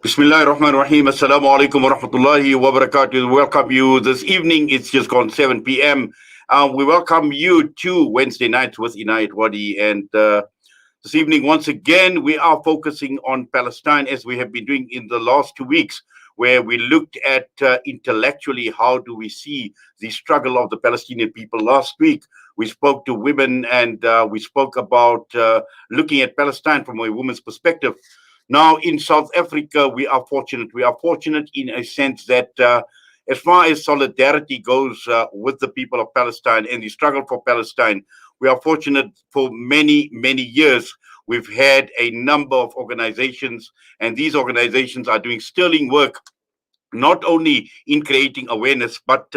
Bismillah ar-Rahman ar-Rahim. Assalamu alaikum wa rahmatullahi wa barakatuh. We welcome you this evening. It's just gone 7 p.m. We welcome you to Wednesday night with Inayet Wadee. And this evening, once again, we are focusing on Palestine as we have been doing in the last 2 weeks, where we looked at intellectually how do we see the struggle of the Palestinian people. Last week, we spoke to women and we spoke about looking at Palestine from a woman's perspective. Now, in South Africa, we are fortunate. We are fortunate in a sense that as far as solidarity goes with the people of Palestine and the struggle for Palestine, we are fortunate for many, many years. We've had a number of organizations, and these organizations are doing sterling work, not only in creating awareness, but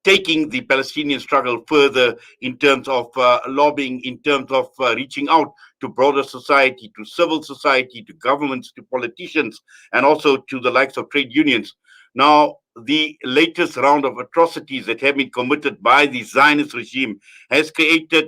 taking the Palestinian struggle further in terms of lobbying, in terms of reaching out to broader society, to civil society, to governments, to politicians, and also to the likes of trade unions. Now, the latest round of atrocities that have been committed by the Zionist regime has created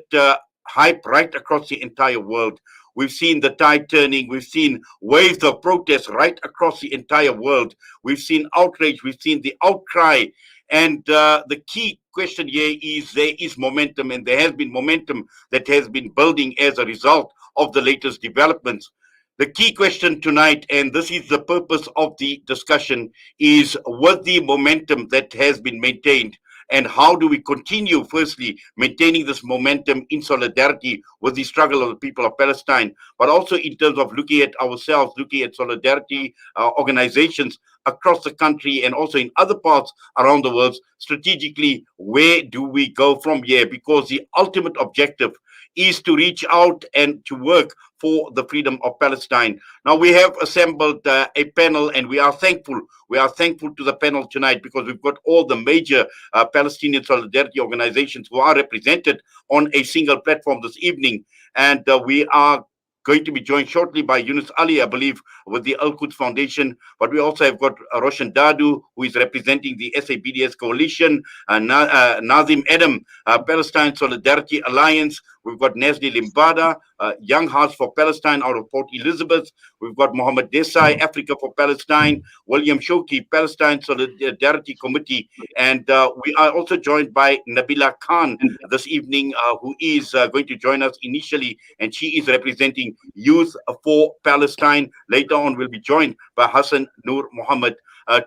hype right across the entire world. We've seen the tide turning. We've seen waves of protest right across the entire world. We've seen outrage. We've seen the outcry. And the key question here is there is momentum, and there has been momentum that has been building as a result of the latest developments. The key question tonight, and this is the purpose of the discussion, is with the momentum that has been maintained, and how do we continue, firstly, maintaining this momentum in solidarity with the struggle of the people of Palestine, but also in terms of looking at ourselves, looking at solidarity organizations across the country and also in other parts around the world. Strategically, where do we go from here? Because the ultimate objective is to reach out and to work for the freedom of Palestine. Now, we have assembled a panel, and we are thankful. We are thankful to the panel tonight because we've got all the major Palestinian solidarity organizations who are represented on a single platform this evening. And we are going to be joined shortly by Yunus Ali, I believe, with the Al-Quds Foundation. But we also have got Roshan Dadu, who is representing the SABDS coalition, Naazim Adam, Palestine Solidarity Alliance. We've got Nesli Limbada, Young Hearts for Palestine out of Port Elizabeth. We've got Muhammed Desai, Africa for Palestine, William Shoki, Palestine Solidarity Committee. And we are also joined by Nabila Khan this evening, who is going to join us initially, and she is representing Youth for Palestine. Later on, we'll be joined by Hassan, Noor, Muhammed.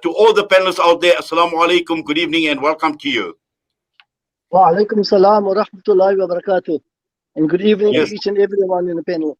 To all the panelists out there, Assalamu alaikum, good evening, and welcome to you. Wa alaikum salam wa rahmatullahi wa barakatuh. And good evening to each and everyone in the panel.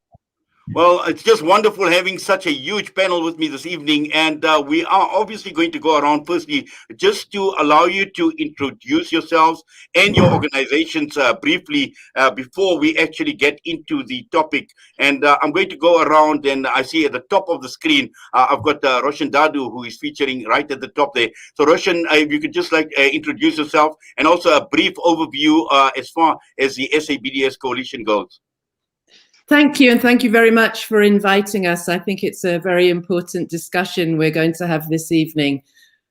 Well, it's just wonderful having such a huge panel with me this evening. And we are obviously going to go around firstly, just to allow you to introduce yourselves and your organizations briefly before we actually get into the topic. And I'm going to go around, and I see at the top of the screen, I've got Roshan Dadu, who is featuring right at the top there. So Roshan, if you could just introduce yourself and also a brief overview as far as the SABDS coalition goes. Thank you, and thank you very much for inviting us. I think it's a very important discussion we're going to have this evening.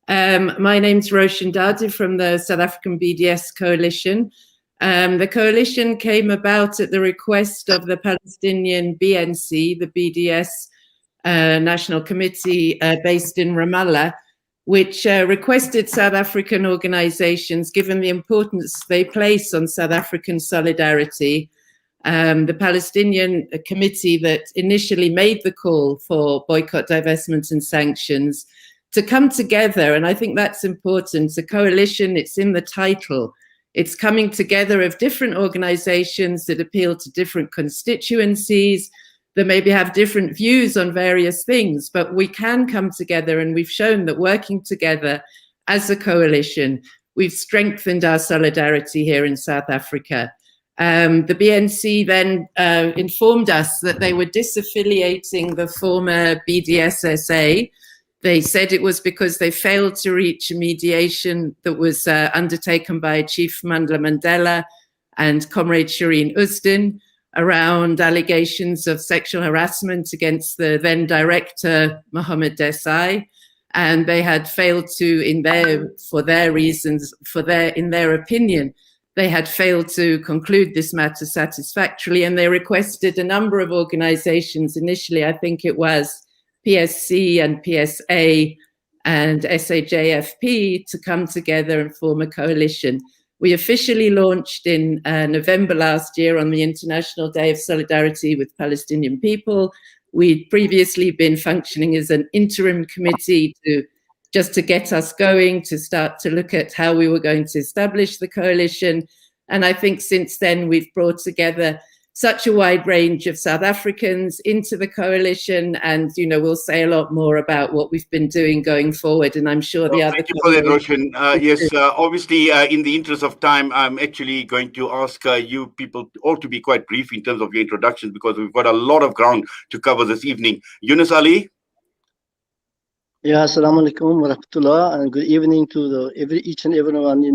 My name's Roshan Dadu from the South African BDS coalition. The coalition came about at the request of the Palestinian BNC, the BDS National Committee based in Ramallah, which requested South African organizations, given the importance they place on South African solidarity, the Palestinian committee that initially made the call for boycott, divestment and sanctions, to come together. And I think that's important. The coalition, it's in the title. It's coming together of different organizations that appeal to different constituencies, that maybe have different views on various things, but we can come together, and we've shown that working together as a coalition, we've strengthened our solidarity here in South Africa. The BNC then informed us that they were disaffiliating the former BDSSA. They said it was because they failed to reach a mediation that was undertaken by Chief Mandla Mandela and Comrade Shireen Usdin around allegations of sexual harassment against the then director, Muhammed Desai. And they had failed to, in their opinion, they had failed to conclude this matter satisfactorily, and they requested a number of organizations. Initially, I think it was PSC and PSA and SAJFP to come together and form a coalition. We officially launched in November last year on the International Day of Solidarity with Palestinian people. We'd previously been functioning as an interim committee just to get us going, to start to look at how we were going to establish the coalition. And I think since then we've brought together such a wide range of South Africans into the coalition, and we'll say a lot more about what we've been doing going forward. And I'm sure the other. Thank you for that, Roshan. Yes, obviously, in the interest of time, I'm actually going to ask you people all to be quite brief in terms of your introductions, because we've got a lot of ground to cover this evening. Yunus Ali. Yeah, assalamu alaikum wa rahmatullah, and good evening to each and everyone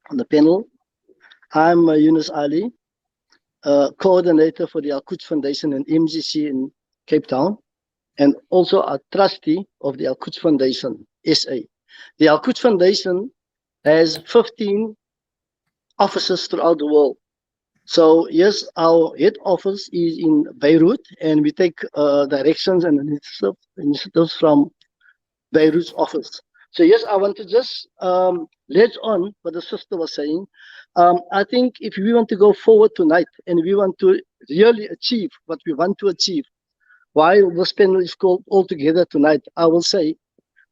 on the panel. I'm Yunus Ali, coordinator for the Al-Quds Foundation and MGC in Cape Town, and also a trustee of the Al-Quds Foundation, SA. The Al-Quds Foundation has 15 offices throughout the world. So yes, our head office is in Beirut, and we take directions and initiatives from Beirut's office. So yes, I want to just ledge on what the sister was saying. I think if we want to go forward tonight and we want to really achieve what we want to achieve, while this panel is called all together tonight, I will say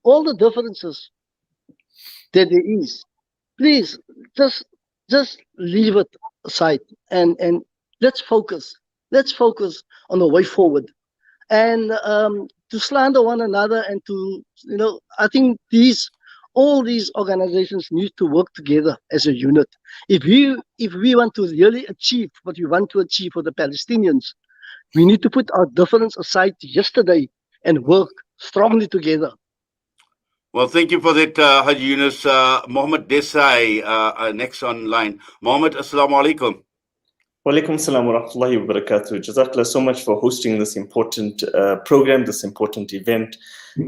all the differences that there is, please just leave it aside and let's focus on the way forward. And to slander one another and to, I think all these organizations need to work together as a unit. If we want to really achieve what we want to achieve for the Palestinians, we need to put our difference aside yesterday and work strongly together. Well, thank you for that, Haji Yunus. Muhammed Desai, next online. Muhammed, assalamu alaikum. Walaikum salam wa rahmatullahi wa barakatuh. Jazakallah so much for hosting this important program, this important event.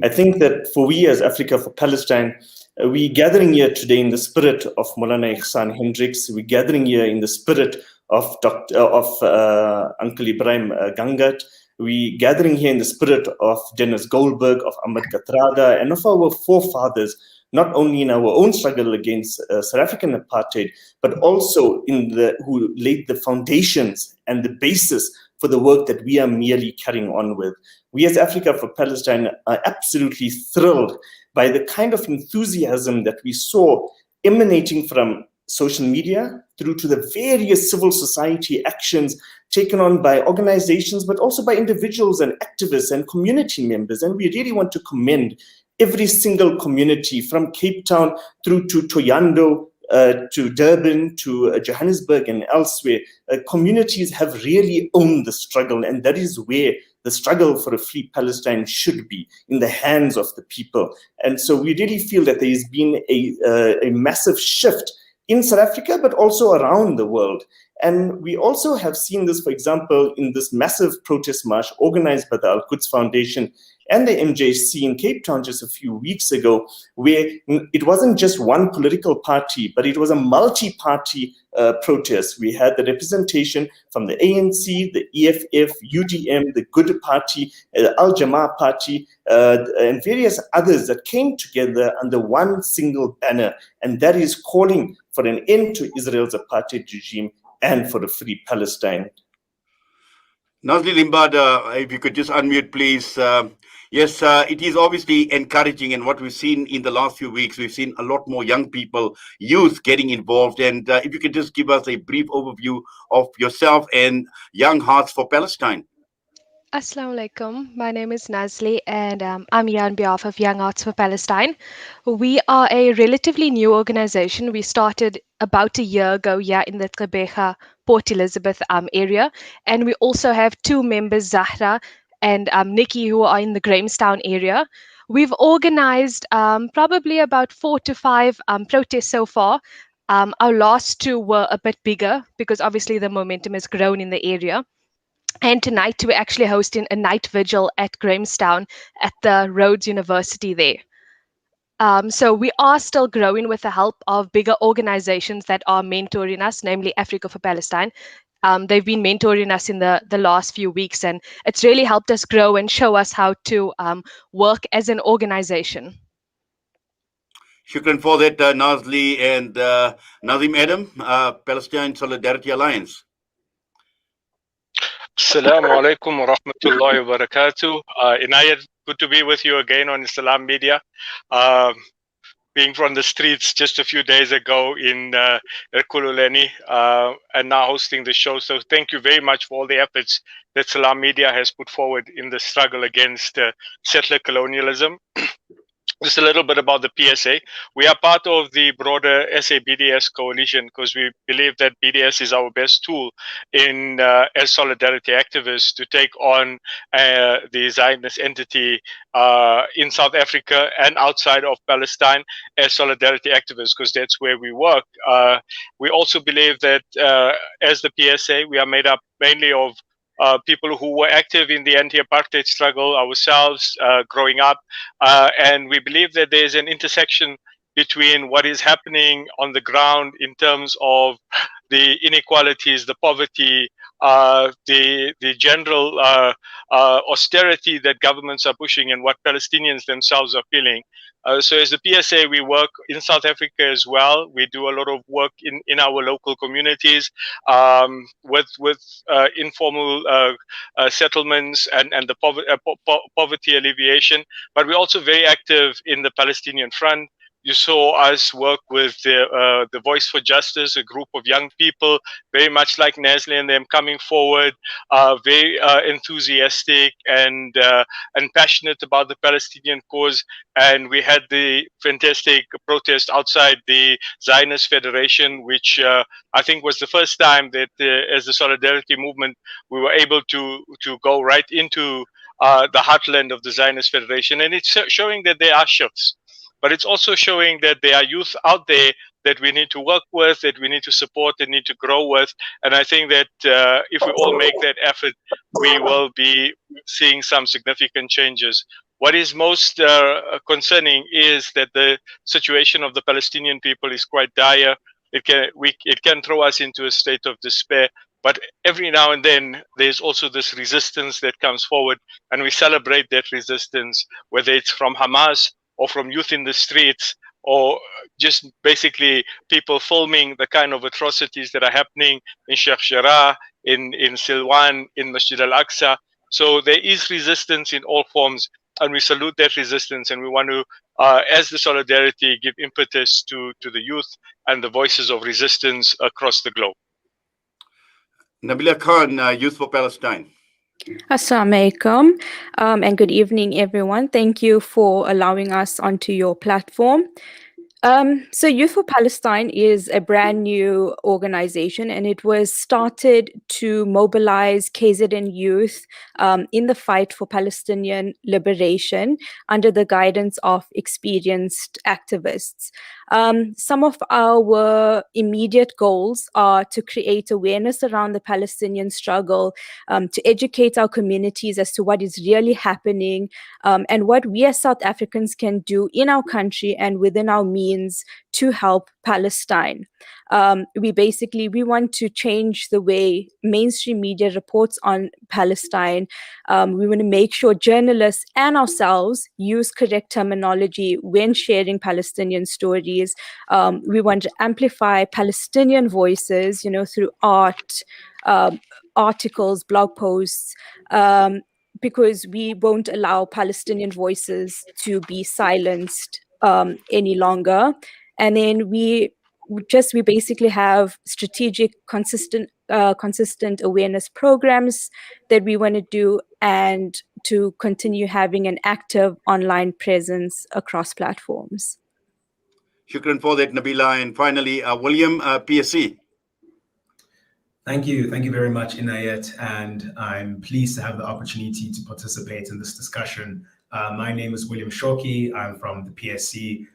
I think that for we as Africa for Palestine, we're gathering here today in the spirit of Maulana Hassan Hendricks. We're gathering here in the spirit of Uncle Ibrahim Gangat. We're gathering here in the spirit of Dennis Goldberg, of Ahmed Kathrada, and of our forefathers, not only in our own struggle against South African apartheid, but also who laid the foundations and the basis for the work that we are merely carrying on with. We as Africa for Palestine are absolutely thrilled by the kind of enthusiasm that we saw emanating from social media through to the various civil society actions taken on by organizations, but also by individuals and activists and community members. And we really want to commend every single community from Cape Town through to Toyando, to Durban, to Johannesburg and elsewhere. Communities have really owned the struggle, and that is where the struggle for a free Palestine should be, in the hands of the people. And so we really feel that there has been a massive shift in South Africa, but also around the world. And we also have seen this, for example, in this massive protest march organized by the Al-Quds Foundation and the MJC in Cape Town just a few weeks ago, where it wasn't just one political party, but it was a multi-party protest. We had the representation from the ANC, the EFF, UDM, the Good Party, the Al-Jamaa Party, and various others that came together under one single banner, and that is calling for an end to Israel's apartheid regime and for a free Palestine. Nazli Limbad, if you could just unmute, please. Yes, it is obviously encouraging, and what we've seen in the last few weeks, we've seen a lot more young people, youth getting involved. And if you could just give us a brief overview of yourself and Young Hearts for Palestine. Assalamu alaikum. My name is Nazli, and I'm here on behalf of Young Hearts for Palestine. We are a relatively new organization. We started about a year ago here in the Gqeberha, Port Elizabeth area. And we also have two members, Zahra and Nikki, who are in the Grahamstown area. We've organized probably about 4 to 5 protests so far. Our last 2 were a bit bigger because obviously the momentum has grown in the area. And tonight we're actually hosting a night vigil at Grahamstown at the Rhodes University there. So we are still growing with the help of bigger organizations that are mentoring us, namely Africa for Palestine. They've been mentoring us in the last few weeks, and it's really helped us grow and show us how to work as an organization. Shukran for that, Nazli and Naazim Adam, Palestine Solidarity Alliance. Assalamu alaikum wa rahmatullahi wa barakatuh. Inayet, good to be with you again on Islam Media. Being from the streets just a few days ago in Kululeni, and now hosting the show. So thank you very much for all the efforts that Salam Media has put forward in the struggle against settler colonialism. Just a little bit about the PSA. We are part of the broader SA BDS coalition because we believe that BDS is our best tool in as solidarity activists to take on the Zionist entity in South Africa and outside of Palestine as solidarity activists, because that's where we work. We also believe that as the PSA, we are made up mainly of people who were active in the anti-apartheid struggle ourselves growing up. And we believe that there's an intersection between what is happening on the ground in terms of the inequalities, the poverty, the general austerity that governments are pushing, and what Palestinians themselves are feeling. So as the PSA, we work in South Africa as well. We do a lot of work in our local communities with informal settlements and the poverty alleviation. But we're also very active in the Palestinian front. You saw us work with the Voice for Justice, a group of young people, very much like Nazli and them, coming forward, very enthusiastic and passionate about the Palestinian cause. And we had the fantastic protest outside the Zionist Federation, which I think was the first time that as the Solidarity movement, we were able to go right into the heartland of the Zionist Federation. And it's showing that there are shifts. But it's also showing that there are youth out there that we need to work with, that we need to support and need to grow with. And I think that if we all make that effort, we will be seeing some significant changes. What is most concerning is that the situation of the Palestinian people is quite dire. It can throw us into a state of despair. But every now and then, there's also this resistance that comes forward, and we celebrate that resistance, whether it's from Hamas, or from youth in the streets, or just basically people filming the kind of atrocities that are happening in Sheikh Jarrah, in Silwan, in Masjid al-Aqsa. So there is resistance in all forms, and we salute that resistance, and we want to, as the Solidarity, give impetus to the youth and the voices of resistance across the globe. Nabila Khan, Youth for Palestine. Assalamu alaikum, and good evening, everyone. Thank you for allowing us onto your platform. So Youth for Palestine is a brand new organization, and it was started to mobilize KZN youth in the fight for Palestinian liberation under the guidance of experienced activists. Some of our immediate goals are to create awareness around the Palestinian struggle, to educate our communities as to what is really happening, and what we as South Africans can do in our country and within our means to help Palestine. We want to change the way mainstream media reports on Palestine. We want to make sure journalists and ourselves use correct terminology when sharing Palestinian stories. We want to amplify Palestinian voices, through art, articles, blog posts, because we won't allow Palestinian voices to be silenced any longer. And then we basically have strategic, consistent awareness programs that we want to do, and to continue having an active online presence across platforms. Shukran for that, Nabila. And finally, William, PSC. Thank you very much, Inayet, and I'm pleased to have the opportunity to participate in this discussion. My name is William Shoki. I'm from the PSC,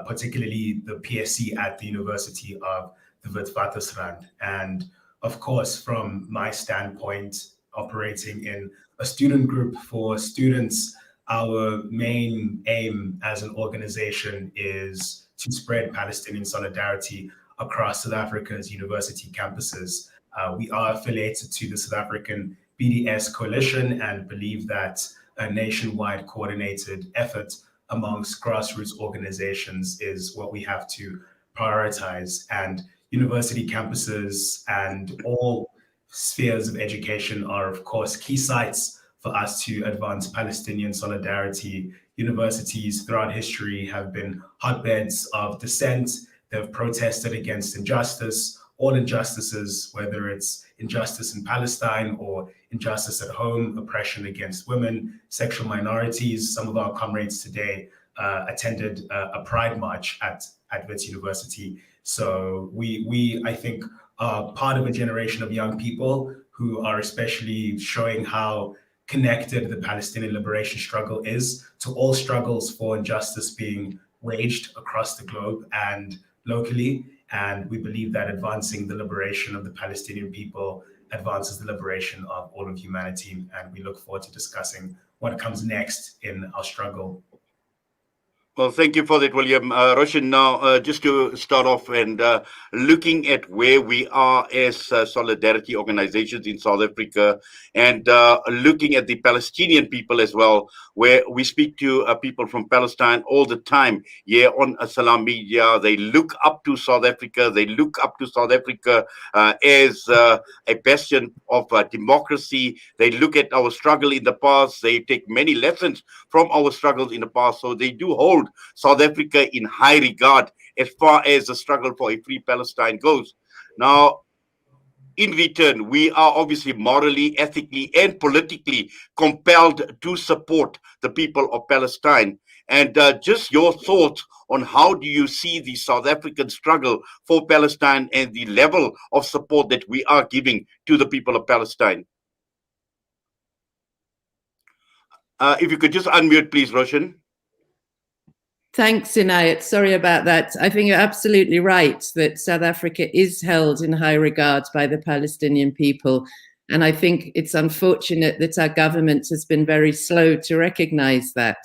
particularly the PSC at the University of the Witwatersrand. And of course, from my standpoint, operating in a student group for students, our main aim as an organization is to spread Palestinian solidarity across South Africa's university campuses. We are affiliated to the South African BDS coalition and believe that a nationwide coordinated effort amongst grassroots organizations is what we have to prioritize. And university campuses and all spheres of education are, of course, key sites for us to advance Palestinian solidarity. Universities throughout history have been hotbeds of dissent. They've protested against injustice, all injustices, whether it's injustice in Palestine or injustice at home, oppression against women, sexual minorities. Some of our comrades today attended a pride march at Wits University. So we, I think, are part of a generation of young people who are especially showing how connected the Palestinian liberation struggle is to all struggles for injustice being waged across the globe and locally. And we believe that advancing the liberation of the Palestinian people advances the liberation of all of humanity. And we look forward to discussing what comes next in our struggle. Well, thank you for that, William. Roshan, now just to start off and looking at where we are as solidarity organizations in South Africa and looking at the Palestinian people as well, where we speak to people from Palestine all the time here on Salam Media. They look up to South Africa. They look up to South Africa as a bastion of democracy. They look at our struggle in the past. They take many lessons from our struggles in the past. So they do hold South Africa in high regard as far as the struggle for a free Palestine goes. Now, in return, we are obviously morally, ethically, and politically compelled to support the people of Palestine. And just your thoughts on how do you see the South African struggle for Palestine and the level of support that we are giving to the people of Palestine? If you could just unmute, please, Roshan. Thanks, Inayet. Sorry about that. I think you're absolutely right that South Africa is held in high regard by the Palestinian people. And I think it's unfortunate that our government has been very slow to recognize that.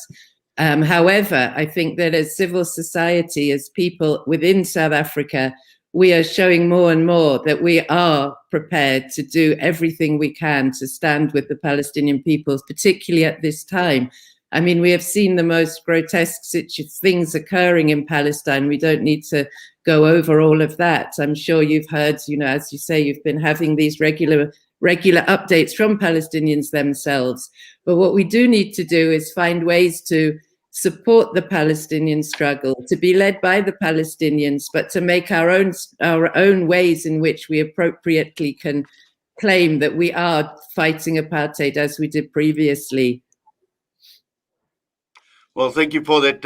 However, I think that as civil society, as people within South Africa, we are showing more and more that we are prepared to do everything we can to stand with the Palestinian people, particularly at this time. I mean, we have seen the most grotesque things occurring in Palestine. We don't need to go over all of that. I'm sure you've heard, you know, as you say, you've been having these regular updates from Palestinians themselves. But what we do need to do is find ways to support the Palestinian struggle, to be led by the Palestinians, but to make our own ways in which we appropriately can claim that we are fighting apartheid as we did previously. Well, thank you for that.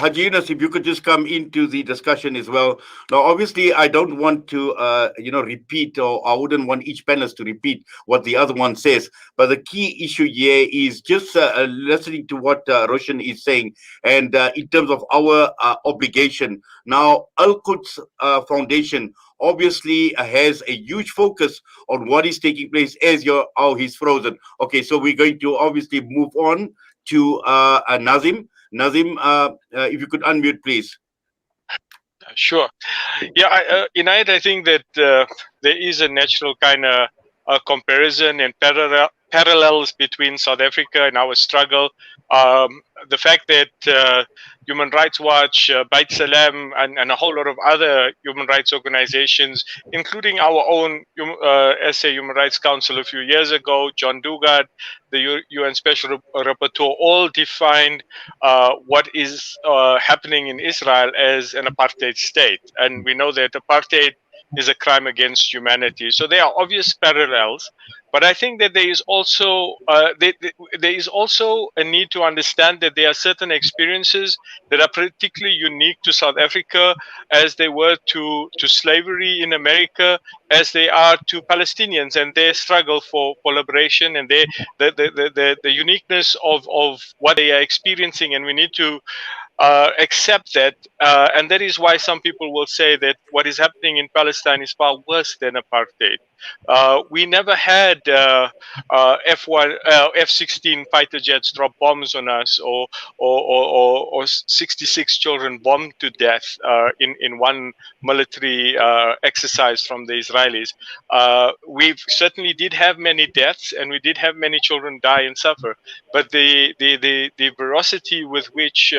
Haji Yunus, if you could just come into the discussion as well. Now, obviously, I don't want to, repeat, or I wouldn't want each panelist to repeat what the other one says. But the key issue here is just listening to what Roshan is saying, and in terms of our obligation. Now, Al-Quds Foundation obviously has a huge focus on what is taking place as he's frozen. Okay, so we're going to obviously move on to Naazim. Naazim, if you could unmute, please. Sure. Yeah, Inayet, I think that there is a natural kind of comparison and parallels between South Africa and our struggle. The fact that Human Rights Watch, Bait Salam, and a whole lot of other human rights organizations, including our own SA Human Rights Council a few years ago, John Dugard, the UN Special Rapporteur, all defined what is happening in Israel as an apartheid state. And we know that apartheid is a crime against humanity. So there are obvious parallels. But I think that there is also a need to understand that there are certain experiences that are particularly unique to South Africa, as they were to slavery in America, as they are to Palestinians and their struggle for liberation, and the uniqueness of what they are experiencing, and we need to accept that. And that is why some people will say that what is happening in Palestine is far worse than apartheid. We never had F-16 fighter jets drop bombs on us, or 66 children bombed to death in one military exercise from the Israelis. We certainly did have many deaths, and we did have many children die and suffer. But the ferocity with which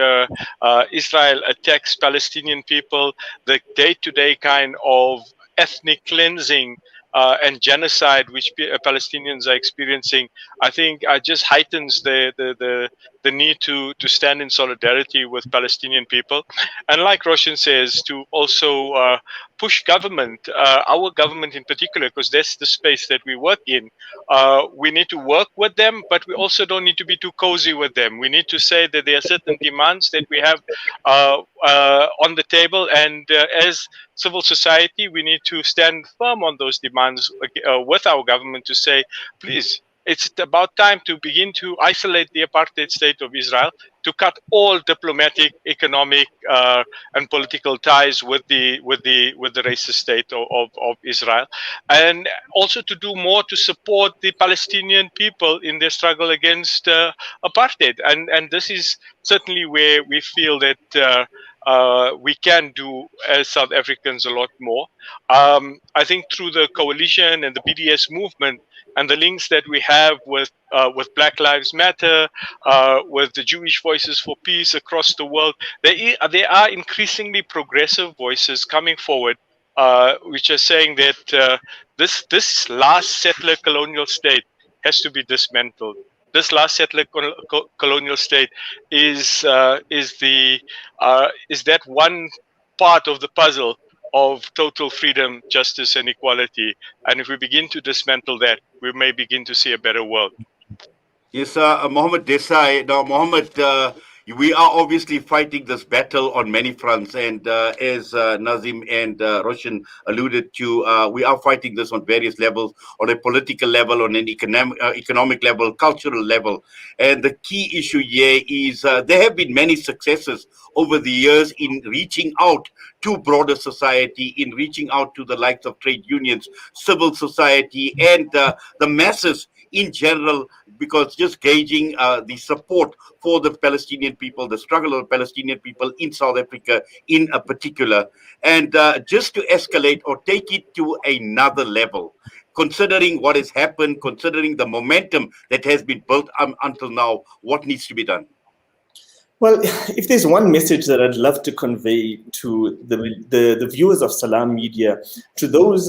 Israel attacks Palestinian people, the day-to-day kind of ethnic cleansing and genocide which Palestinians are experiencing, I think just heightens the need to stand in solidarity with Palestinian people. And like Roshan says, to also push government, our government in particular, because that's the space that we work in. We need to work with them, but we also don't need to be too cozy with them. We need to say that there are certain demands that we have on the table, and as civil society, we need to stand firm on those demands with our government to say, please, it's about time to begin to isolate the apartheid state of Israel, to cut all diplomatic, economic, and political ties with the racist state of Israel, and also to do more to support the Palestinian people in their struggle against apartheid. And this is certainly where we feel that we can do as South Africans a lot more. I think through the coalition and the BDS movement and the links that we have with Black Lives Matter, with the Jewish Voices for Peace across the world, there are increasingly progressive voices coming forward, which are saying that this last settler colonial state has to be dismantled. This last settler colonial state is that one part of the puzzle of total freedom, justice, and equality. And if we begin to dismantle that, we may begin to see a better world. Yes, Muhammed Desai. Now, Muhammed, we are obviously fighting this battle on many fronts, and as Naazim and Roshan alluded to, we are fighting this on various levels, on a political level, on an economic level, cultural level. And the key issue here is there have been many successes over the years in reaching out to broader society, in reaching out to the likes of trade unions, civil society, and the masses in general, because just gauging the support for the Palestinian people, the struggle of the Palestinian people in South Africa in a particular, and just to escalate or take it to another level, considering what has happened, considering the momentum that has been built until now, what needs to be done? Well, if there's one message that I'd love to convey to the viewers of Salam Media, to those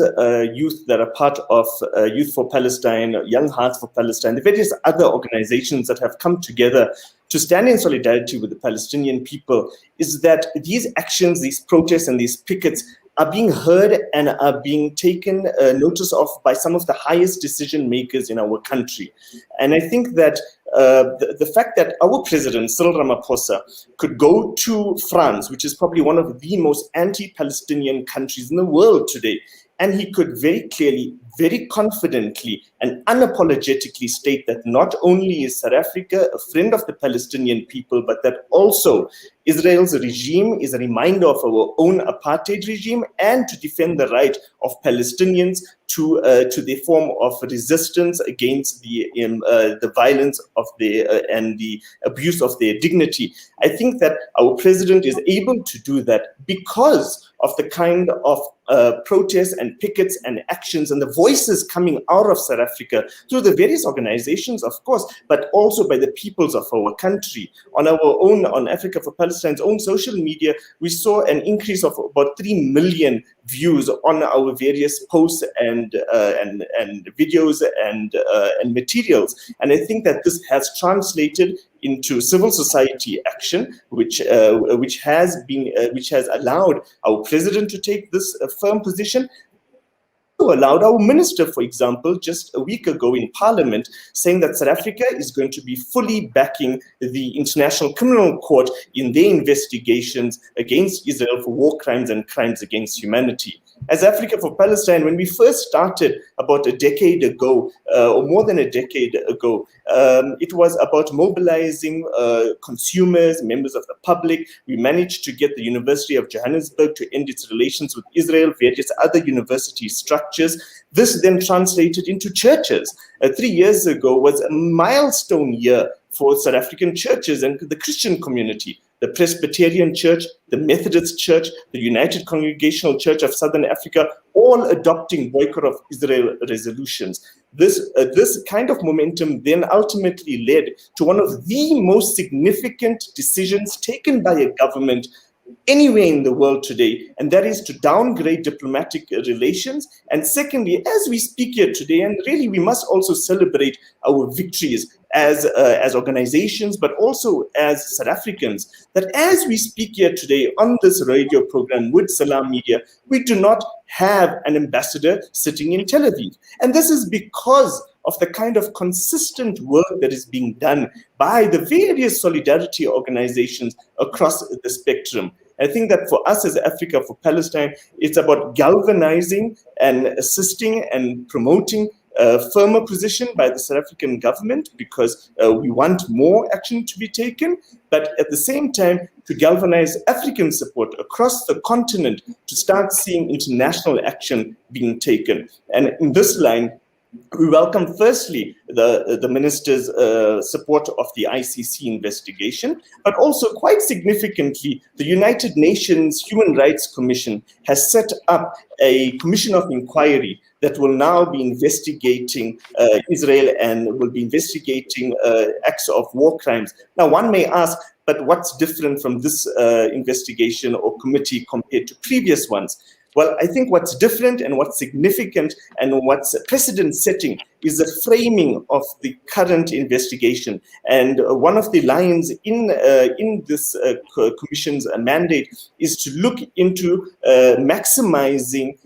youth that are part of Youth for Palestine, Young Hearts for Palestine, the various other organizations that have come together to stand in solidarity with the Palestinian people, is that these actions, these protests, and these pickets are being heard and are being taken notice of by some of the highest decision makers in our country. And I think that the fact that our president, Cyril Ramaphosa, could go to France, which is probably one of the most anti-Palestinian countries in the world today, and he could very clearly, very confidently, and unapologetically state that not only is South Africa a friend of the Palestinian people, but that also Israel's regime is a reminder of our own apartheid regime, and to defend the right of Palestinians to their form of resistance against the violence of and the abuse of their dignity. I think that our president is able to do that because of the kind of protests and pickets and actions and the voices coming out of South Africa through the various organizations, of course, but also by the peoples of our country. On our own, on Africa for Palestine's own social media, we saw an increase of about 3 million views on our various posts and videos and materials. And I think that this has translated into civil society action, which has allowed our president to take this firm position. Allowed our minister, for example, just a week ago in Parliament, saying that South Africa is going to be fully backing the International Criminal Court in their investigations against Israel for war crimes and crimes against humanity. As Africa for Palestine, when we first started about a decade ago, or more than a decade ago, it was about mobilizing consumers, members of the public. We managed to get the University of Johannesburg to end its relations with Israel, various other university structures. This then translated into churches. 3 years ago was a milestone year for South African churches and the Christian community. The Presbyterian Church, the Methodist Church, the United Congregational Church of Southern Africa, all adopting boycott of Israel resolutions. This kind of momentum then ultimately led to one of the most significant decisions taken by a government anywhere in the world today, and that is to downgrade diplomatic relations. And secondly, as we speak here today, and really we must also celebrate our victories as organizations, but also as South Africans, that as we speak here today on this radio program with Salam Media, we do not have an ambassador sitting in Tel Aviv. And this is because of the kind of consistent work that is being done by the various solidarity organizations across the spectrum. I think that for us as Africa for Palestine, it's about galvanizing and assisting and promoting a firmer position by the South African government, because we want more action to be taken, but at the same time to galvanize African support across the continent to start seeing international action being taken. And in this line, we welcome firstly the minister's support of the ICC investigation, but also quite significantly, the United Nations Human Rights Commission has set up a commission of inquiry that will now be investigating Israel and will be investigating acts of war crimes. Now, one may ask, but what's different from this investigation or committee compared to previous ones? Well, I think what's different and what's significant and what's precedent-setting is the framing of the current investigation. And one of the lines in this commission's mandate is to look into maximizing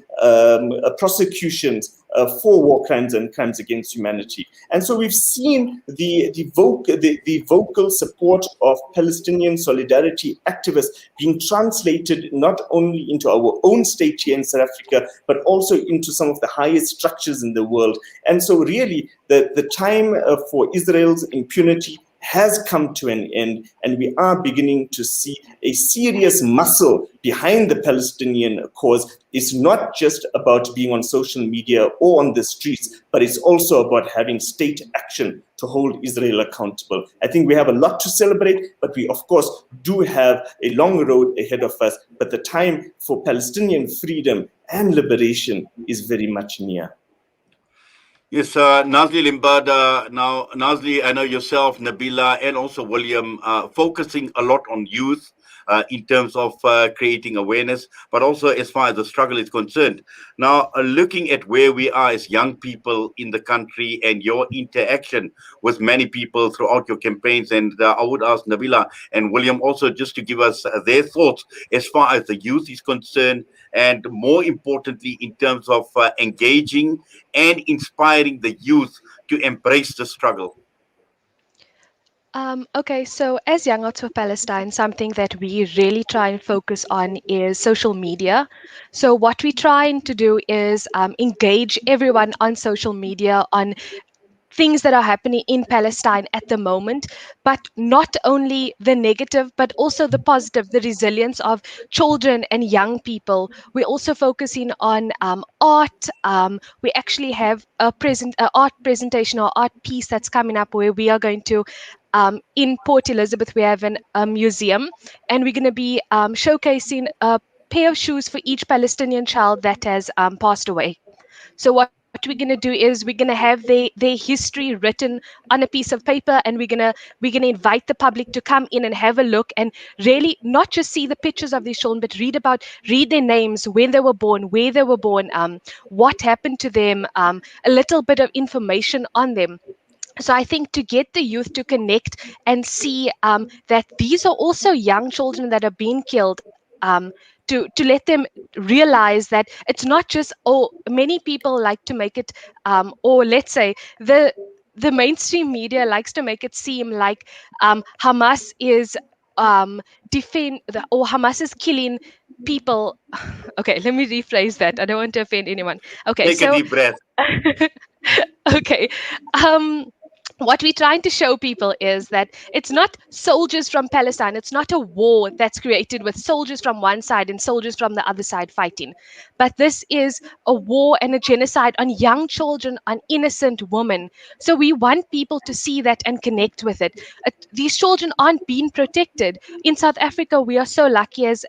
prosecutions for war crimes and crimes against humanity. And so we've seen the vocal support of Palestinian Solidarity activists being translated not only into our own state here in South Africa, but also into some of the highest structures in the world. And so really the time for Israel's impunity has come to an end, and we are beginning to see a serious muscle behind the Palestinian cause. It's not just about being on social media or on the streets, but it's also about having state action to hold Israel accountable. I think we have a lot to celebrate, but we, of course, do have a long road ahead of us. But the time for Palestinian freedom and liberation is very much near. Yes, Nazli Limbada. Now, Nazli, I know yourself, Nabila, and also William, focusing a lot on youth in terms of creating awareness, but also as far as the struggle is concerned. Now, looking at where we are as young people in the country and your interaction with many people throughout your campaigns, and I would ask Nabila and William also just to give us their thoughts as far as the youth is concerned, and more importantly, in terms of engaging and inspiring the youth to embrace the struggle. Okay, so as Young Arts for Palestine, something that we really try and focus on is social media. So what we're trying to do is engage everyone on social media on things that are happening in Palestine at the moment, but not only the negative, but also the positive, the resilience of children and young people. We're also focusing on art. We actually have a art presentation or art piece that's coming up where we are going to, in Port Elizabeth, we have a museum, and we're going to be showcasing a pair of shoes for each Palestinian child that has passed away. So what we're going to do is we're going to have their history written on a piece of paper, and we're going to invite the public to come in and have a look and really not just see the pictures of these children, but read their names, when they were born, where they were born, what happened to them, a little bit of information on them. So I think to get the youth to connect and see that these are also young children that are being killed, to let them realize that it's not just, many people like to make it, or let's say the mainstream media likes to make it seem like Hamas is Hamas is killing people, okay, let me rephrase that. I don't want to offend anyone. Okay, Take a so deep breath. okay. What we're trying to show people is that it's not soldiers from Palestine. It's not a war that's created with soldiers from one side and soldiers from the other side fighting. But this is a war and a genocide on young children, on innocent women. So we want people to see that and connect with it. These children aren't being protected. In South Africa, we are so lucky as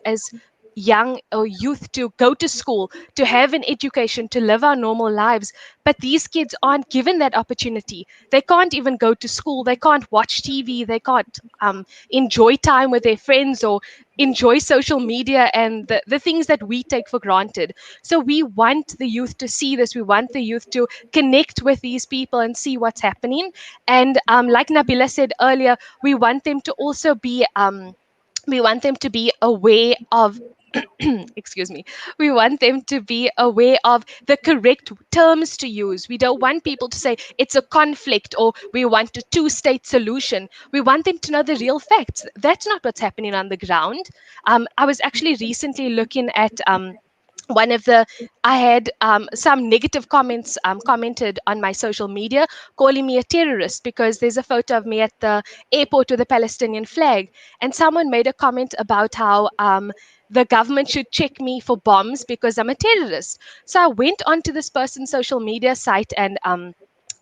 young or youth to go to school, to have an education, to live our normal lives. But these kids aren't given that opportunity. They can't even go to school. They can't watch TV. They can't enjoy time with their friends or enjoy social media and the things that we take for granted. So we want the youth to see this. We want the youth to connect with these people and see what's happening. And like Nabila said earlier, we want them to also be aware of excuse me, we want them to be aware of the correct terms to use. We don't want people to say it's a conflict or we want a two-state solution. We want them to know the real facts. That's not what's happening on the ground. I was actually recently looking at one of the I had some negative comments commented on my social media calling me a terrorist because there's a photo of me at the airport with a Palestinian flag, and someone made a comment about how the government should check me for bombs because I'm a terrorist. So I went onto this person's social media site and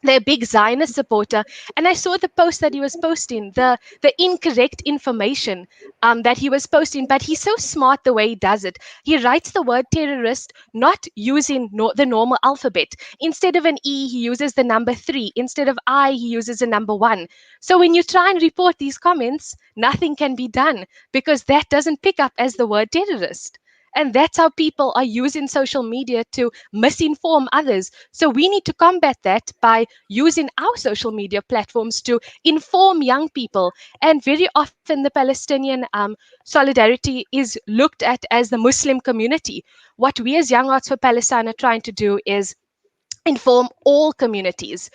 they're a big Zionist supporter, and I saw the post that he was posting, the incorrect information that he was posting. But he's so smart the way he does it. He writes the word terrorist not using the normal alphabet. Instead of an E, he uses the number 3. Instead of I, he uses a number 1. So when you try and report these comments, nothing can be done because that doesn't pick up as the word terrorist. And that's how people are using social media to misinform others. So we need to combat that by using our social media platforms to inform young people. And very often the Palestinian solidarity is looked at as the Muslim community. What we as Young Arts for Palestine are trying to do is inform all communities.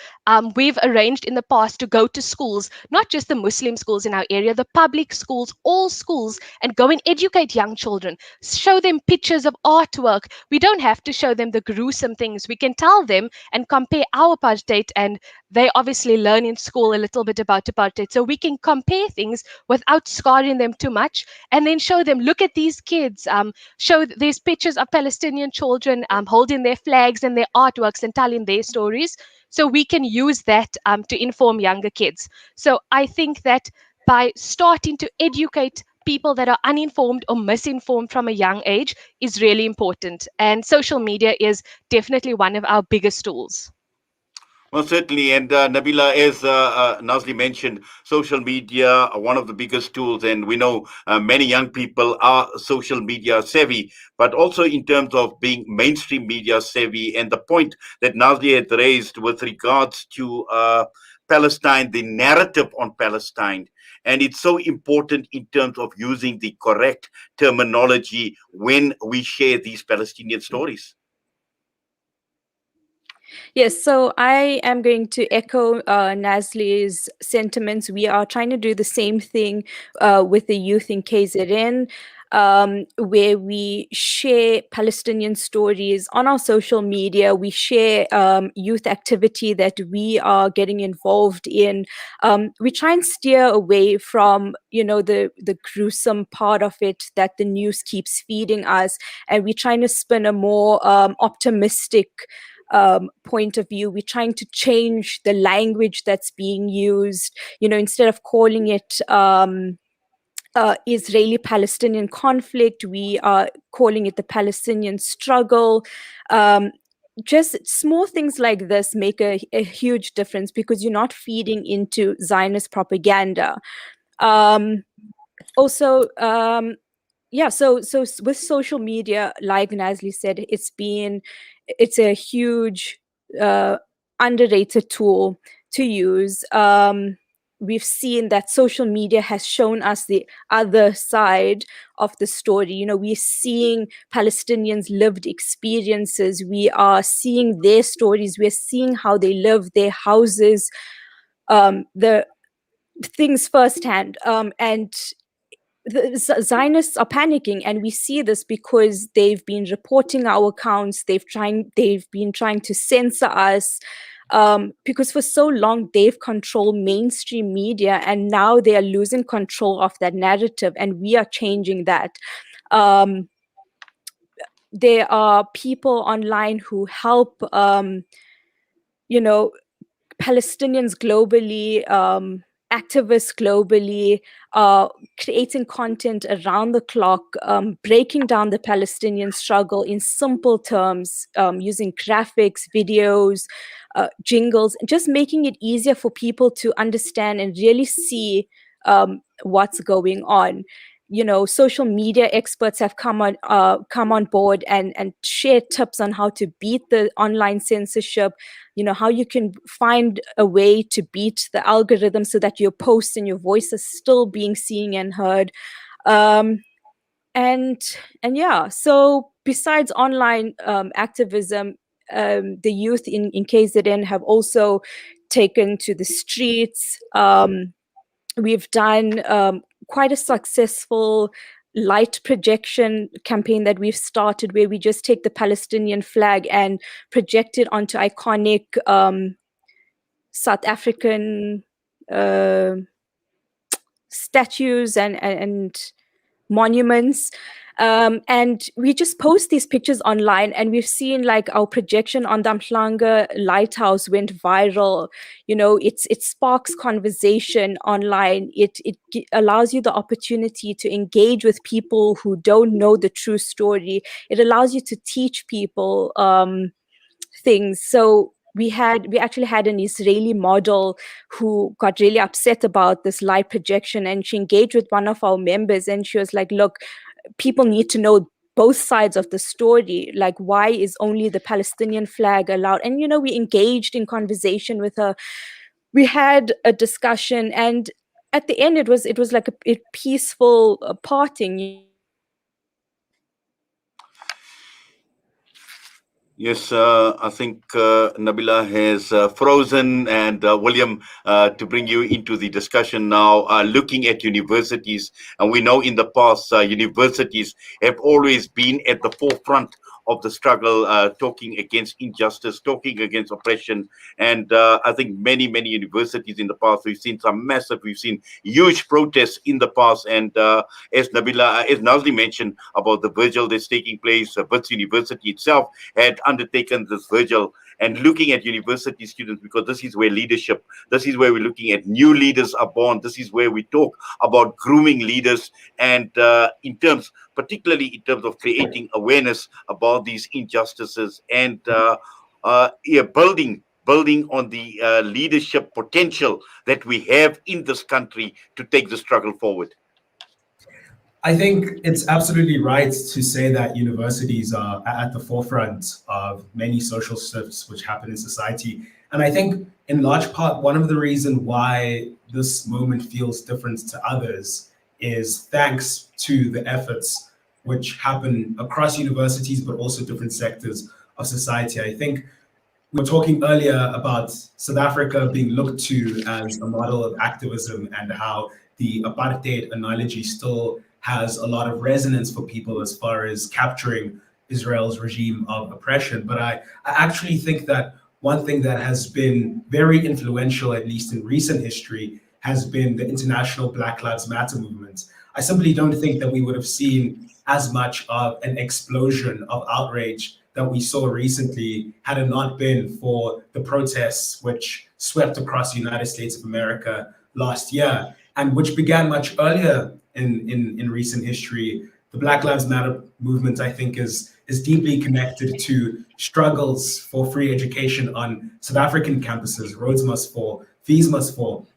We've arranged in the past to go to schools, not just the Muslim schools in our area, the public schools, all schools, and go and educate young children. Show them pictures of artwork. We don't have to show them the gruesome things. We can tell them and compare our apartheid, and they obviously learn in school a little bit about apartheid. So we can compare things without scarring them too much, and then show them, look at these kids. Show these pictures of Palestinian children holding their flags and their artworks and telling their stories. So we can use that to inform younger kids. So I think that by starting to educate people that are uninformed or misinformed from a young age is really important. And social media is definitely one of our biggest tools. Well, certainly. And Nabila, as Nazli mentioned, social media are one of the biggest tools. And we know many young people are social media savvy, but also in terms of being mainstream media savvy. And the point that Nazli had raised with regards to Palestine, the narrative on Palestine. And it's so important in terms of using the correct terminology when we share these Palestinian stories. Yes, so I am going to echo Nazli's sentiments. We are trying to do the same thing with the youth in KZN, where we share Palestinian stories on our social media. We share youth activity that we are getting involved in. We try and steer away from, the gruesome part of it that the news keeps feeding us, and we're trying to spin a more optimistic point of view. We're trying to change the language that's being used. Instead of calling it Israeli-Palestinian conflict, we are calling it the Palestinian struggle. Just small things like this make a huge difference because you're not feeding into Zionist propaganda. Also, so with social media, like Nazli said, it's a huge underrated tool to use. We've seen that social media has shown us the other side of the story. We're seeing Palestinians' lived experiences. We are seeing their stories. We're seeing how they live, their houses, the things firsthand. And the Zionists are panicking, and we see this because they've been reporting our accounts. They've been trying to censor us, because for so long they've controlled mainstream media, and now they are losing control of that narrative, and we are changing that. There are people online who help, Palestinians globally, activists globally, creating content around the clock, breaking down the Palestinian struggle in simple terms, using graphics, videos, jingles, just making it easier for people to understand and really see what's going on. Social media experts have come on board and share tips on how to beat the online censorship, how you can find a way to beat the algorithm so that your posts and your voice is still being seen and heard. So besides online activism, the youth in KZN have also taken to the streets. We've done quite a successful light projection campaign that we've started, where we just take the Palestinian flag and project it onto iconic South African statues and monuments. And we just post these pictures online, and we've seen like our projection on the Mhlanga lighthouse went viral. It sparks conversation online. It allows you the opportunity to engage with people who don't know the true story. It allows you to teach people things. So we actually had an Israeli model who got really upset about this live projection, and she engaged with one of our members, and she was like, look, people need to know both sides of the story. Like, why is only the Palestinian flag allowed? And we engaged in conversation with her. We had a discussion, and at the end it was like a peaceful parting. Yes, I think Nabila has frozen, and William, to bring you into the discussion now, looking at universities. And we know in the past, universities have always been at the forefront of the struggle, talking against injustice, talking against oppression. And I think many universities in the past, we've seen huge protests in the past. And as Nazli mentioned about the vigil that's taking place, Wits University itself had undertaken this vigil, and looking at university students, because this is where leadership, this is where we're looking at new leaders are born. This is where we talk about grooming leaders, and particularly in terms of creating awareness about these injustices, and building on the leadership potential that we have in this country to take the struggle forward. I think it's absolutely right to say that universities are at the forefront of many social shifts which happen in society. And I think in large part, one of the reasons why this moment feels different to others is thanks to the efforts which happen across universities, but also different sectors of society. I think we were talking earlier about South Africa being looked to as a model of activism, and how the apartheid analogy still has a lot of resonance for people as far as capturing Israel's regime of oppression. But I actually think that one thing that has been very influential, at least in recent history, has been the international Black Lives Matter movement. I simply don't think that we would have seen as much of an explosion of outrage that we saw recently had it not been for the protests which swept across the United States of America last year, and which began much earlier in recent history. The Black Lives Matter movement, I think, is deeply connected to struggles for free education on South African campuses. Roads must fall, fees must fall.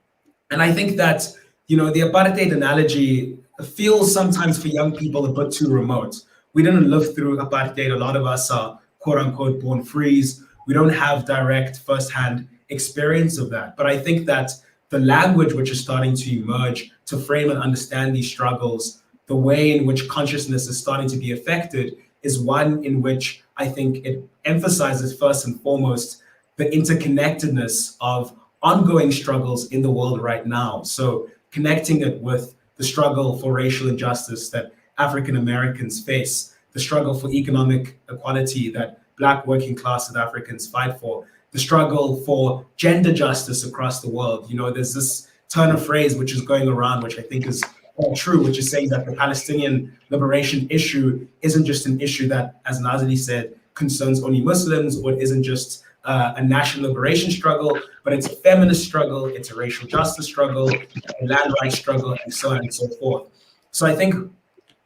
And I think that, the apartheid analogy feels sometimes for young people a bit too remote. We didn't live through apartheid. A lot of us are quote unquote born frees. We don't have direct firsthand experience of that. But I think that the language which is starting to emerge to frame and understand these struggles, the way in which consciousness is starting to be affected, is one in which I think it emphasizes first and foremost the interconnectedness of ongoing struggles in the world right now. So connecting it with the struggle for racial injustice that African Americans face, the struggle for economic equality that Black working class South Africans fight for, the struggle for gender justice across the world. You know, there's this turn of phrase which is going around, which I think is all true, which is saying that the Palestinian liberation issue isn't just an issue that, as Nazili said, concerns only Muslims, or it isn't just a national liberation struggle, but it's a feminist struggle, it's a racial justice struggle, a land rights struggle, and so on and so forth. So I think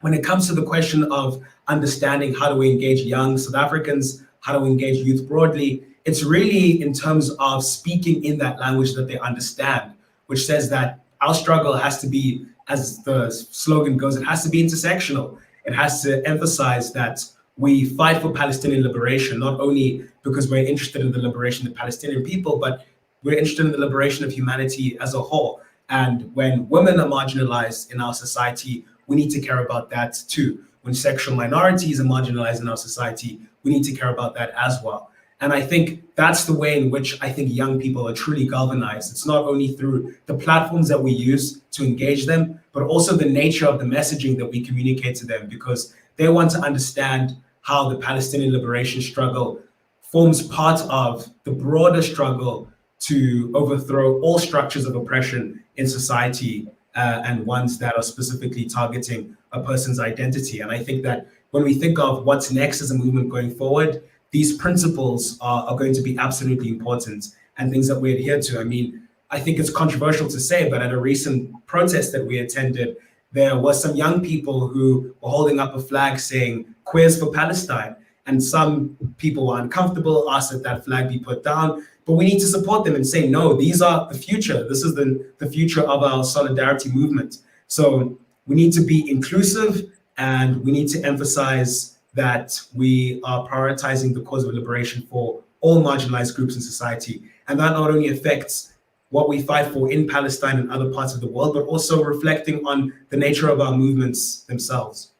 when it comes to the question of understanding how do we engage young South Africans, how do we engage youth broadly, it's really in terms of speaking in that language that they understand, which says that our struggle has to be, as the slogan goes, it has to be intersectional. It has to emphasize that we fight for Palestinian liberation, not only because we're interested in the liberation of the Palestinian people, but we're interested in the liberation of humanity as a whole. And when women are marginalized in our society, we need to care about that too. When sexual minorities are marginalized in our society, we need to care about that as well. And I think that's the way in which I think young people are truly galvanized. It's not only through the platforms that we use to engage them, but also the nature of the messaging that we communicate to them, because they want to understand how the Palestinian liberation struggle forms part of the broader struggle to overthrow all structures of oppression in society, and ones that are specifically targeting a person's identity. And I think that when we think of what's next as a movement going forward, these principles are going to be absolutely important and things that we adhere to. I mean, I think it's controversial to say, but at a recent protest that we attended, there was some young people who were holding up a flag saying "Queers for Palestine," and some people were uncomfortable, asked that that flag be put down. But we need to support them and say, no, these are the future. This is the future of our solidarity movement. So we need to be inclusive, and we need to emphasize that we are prioritizing the cause of liberation for all marginalized groups in society. And that not only affects what we fight for in Palestine and other parts of the world, but also reflecting on the nature of our movements themselves.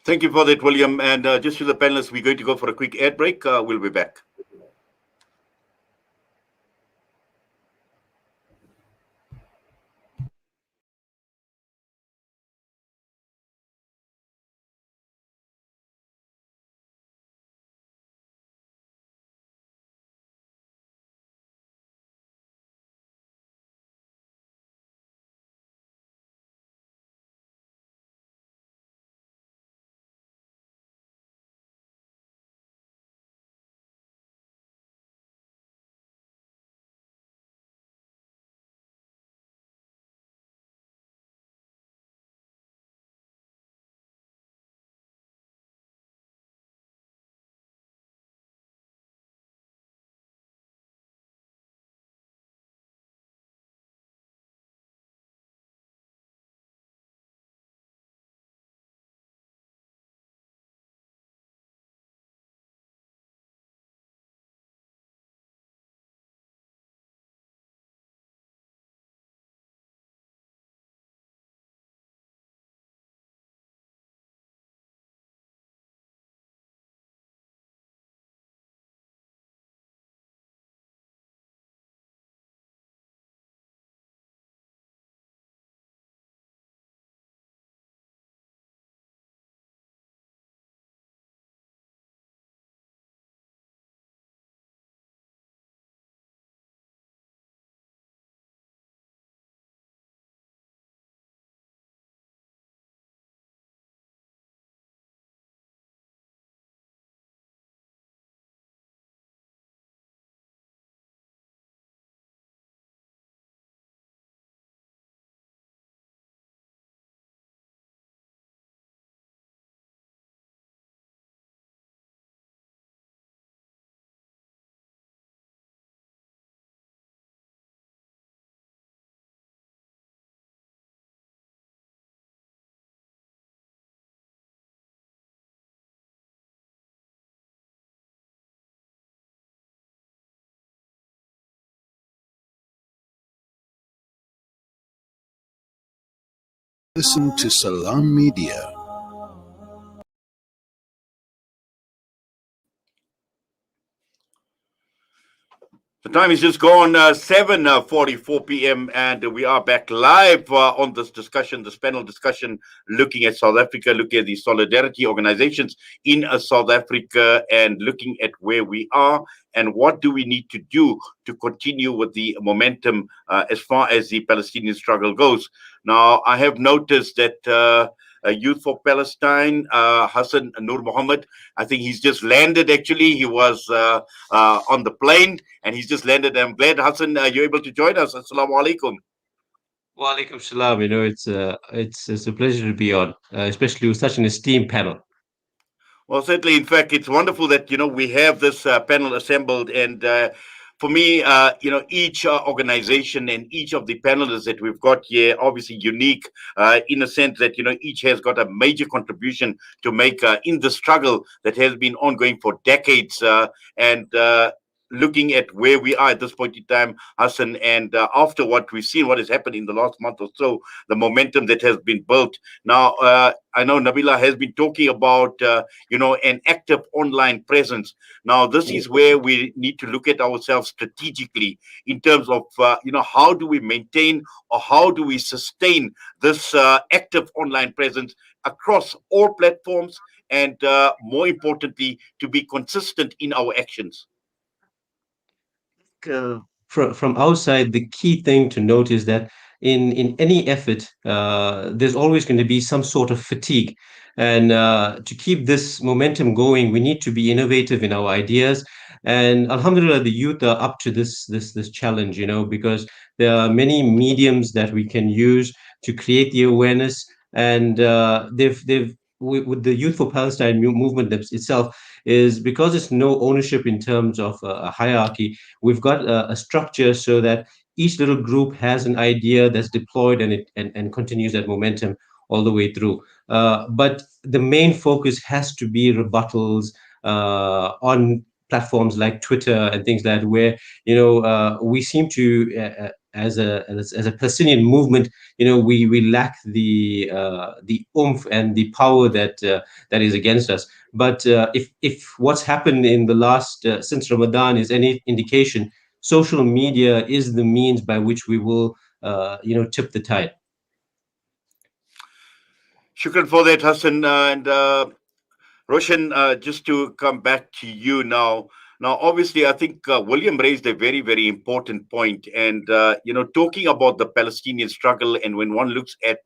Thank you for that, William. And just to the panelists, we're going to go for a quick ad break. We'll be back. Listen to Salam Media. The time is just gone 7:44 p.m. and we are back live on this discussion, this panel discussion, looking at South Africa, looking at the solidarity organizations in South Africa, and looking at where we are and what do we need to do to continue with the momentum as far as the Palestinian struggle goes. Now, I have noticed that Youth for Palestine, Hassan Noor Muhammed, I think he's just landed actually. He was on the plane and he's just landed. I'm glad, Hassan, you're able to join us. Assalamu alaikum. Wa alaikum salam. It's a pleasure to be on, especially with such an esteemed panel. Well, certainly, in fact, it's wonderful that, we have this panel assembled. And for me, each organization and each of the panelists that we've got here, obviously unique in a sense that, each has got a major contribution to make in the struggle that has been ongoing for decades. Looking at where we are at this point in time, Hassan, and after what we've seen, what has happened in the last month or so, the momentum that has been built. Now, I know Nabila has been talking about, an active online presence. Now, this is where we need to look at ourselves strategically in terms of, how do we maintain or how do we sustain this active online presence across all platforms and, more importantly, to be consistent in our actions. From outside, the key thing to note is that in any effort, there's always going to be some sort of fatigue. And to keep this momentum going, we need to be innovative in our ideas. And Alhamdulillah, the youth are up to this challenge, because there are many mediums that we can use to create the awareness. And with the Youth for Palestine movement itself, is because it's no ownership in terms of a hierarchy, we've got a structure so that each little group has an idea that's deployed and continues that momentum all the way through. But the main focus has to be rebuttals on platforms like Twitter and things like that, where we seem to as a Palestinian movement, we lack the oomph and the power that is against us. But if what's happened in the last since Ramadan is any indication, social media is the means by which we will tip the tide. Shukran for that, Hassan. And Roshan, just to come back to you now. Now, obviously, I think William raised a very, very important point. And, talking about the Palestinian struggle, and when one looks at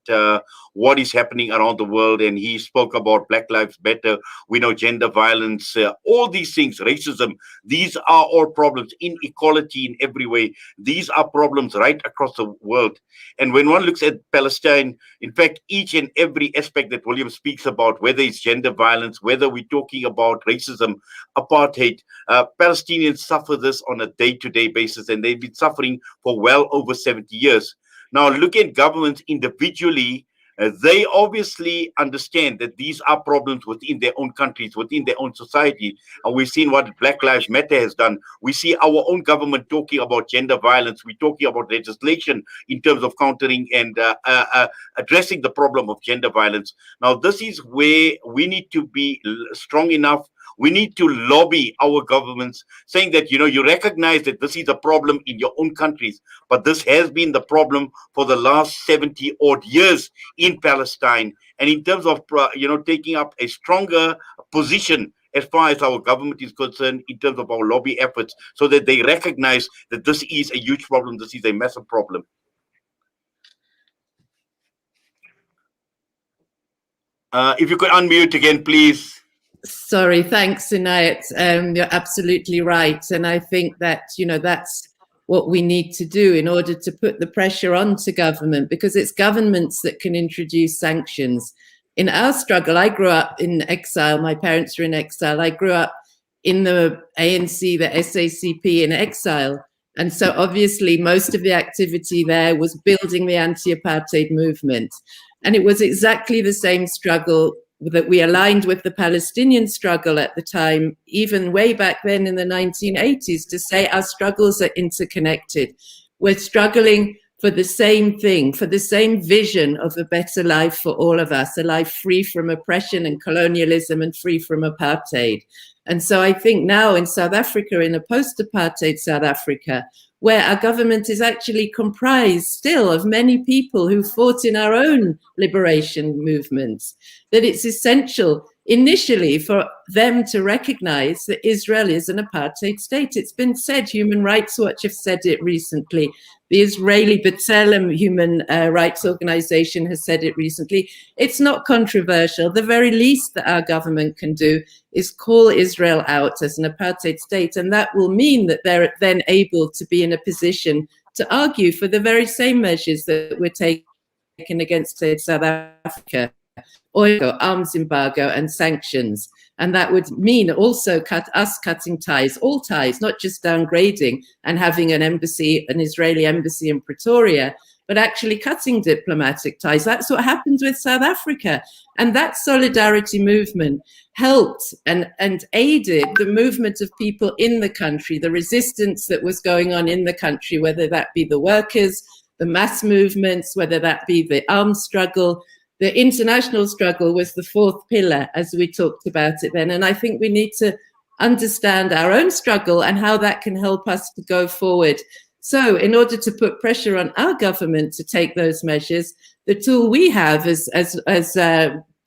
what is happening around the world, and he spoke about Black Lives Matter, we know gender violence, all these things, racism, these are all problems, inequality in every way. These are problems right across the world. And when one looks at Palestine, in fact, each and every aspect that William speaks about, whether it's gender violence, whether we're talking about racism, apartheid, Palestinians suffer this on a day-to-day basis, and they've been suffering for well over 70 years. Now, look at governments individually. They obviously understand that these are problems within their own countries, within their own society. And we've seen what Black Lives Matter has done. We see our own government talking about gender violence. We're talking about legislation in terms of countering and addressing the problem of gender violence. Now, this is where we need to be strong enough. We need to lobby our governments, saying that, you recognize that this is a problem in your own countries, but this has been the problem for the last 70 odd years in Palestine. And in terms of, taking up a stronger position as far as our government is concerned, in terms of our lobby efforts, so that they recognize that this is a huge problem, this is a massive problem. If you could unmute again, please. Sorry, thanks, Inayet. You're absolutely right. And I think that, that's what we need to do in order to put the pressure onto government, because it's governments that can introduce sanctions. In our struggle, I grew up in exile. My parents were in exile. I grew up in the ANC, the SACP in exile. And so obviously most of the activity there was building the anti-apartheid movement. And it was exactly the same struggle that we aligned with the Palestinian struggle at the time, even way back then in the 1980s, to say our struggles are interconnected. We're struggling for the same thing, for the same vision of a better life for all of us, a life free from oppression and colonialism and free from apartheid. And so I think now in South Africa, in a post-apartheid South Africa, where our government is actually comprised still of many people who fought in our own liberation movements, that it's essential initially for them to recognize that Israel is an apartheid state. It's been said, Human Rights Watch have said it recently. The Israeli B'Tselem Human Rights Organization has said it recently. It's not controversial. The very least that our government can do is call Israel out as an apartheid state, and that will mean that they're then able to be in a position to argue for the very same measures that were taken against South Africa, oil, arms embargo and sanctions. And that would mean also cutting ties, all ties, not just downgrading and having an embassy, an Israeli embassy in Pretoria, but actually cutting diplomatic ties. That's what happened with South Africa. And that solidarity movement helped and aided the movement of people in the country, the resistance that was going on in the country, whether that be the workers, the mass movements, whether that be the armed struggle. The international struggle was the fourth pillar, as we talked about it then. And I think we need to understand our own struggle and how that can help us to go forward. So in order to put pressure on our government to take those measures, the tool we have as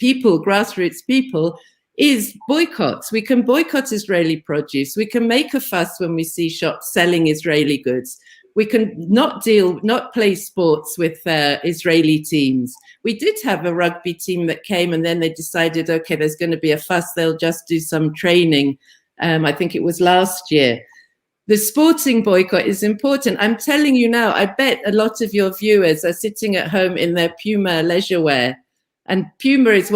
people, grassroots people, is boycotts. We can boycott Israeli produce. We can make a fuss when we see shops selling Israeli goods. We can not play sports with Israeli teams. We did have a rugby team that came and then they decided, okay, there's going to be a fuss. They'll just do some training. I think it was last year. The sporting boycott is important. I'm telling you now, I bet a lot of your viewers are sitting at home in their Puma leisure wear. And Puma is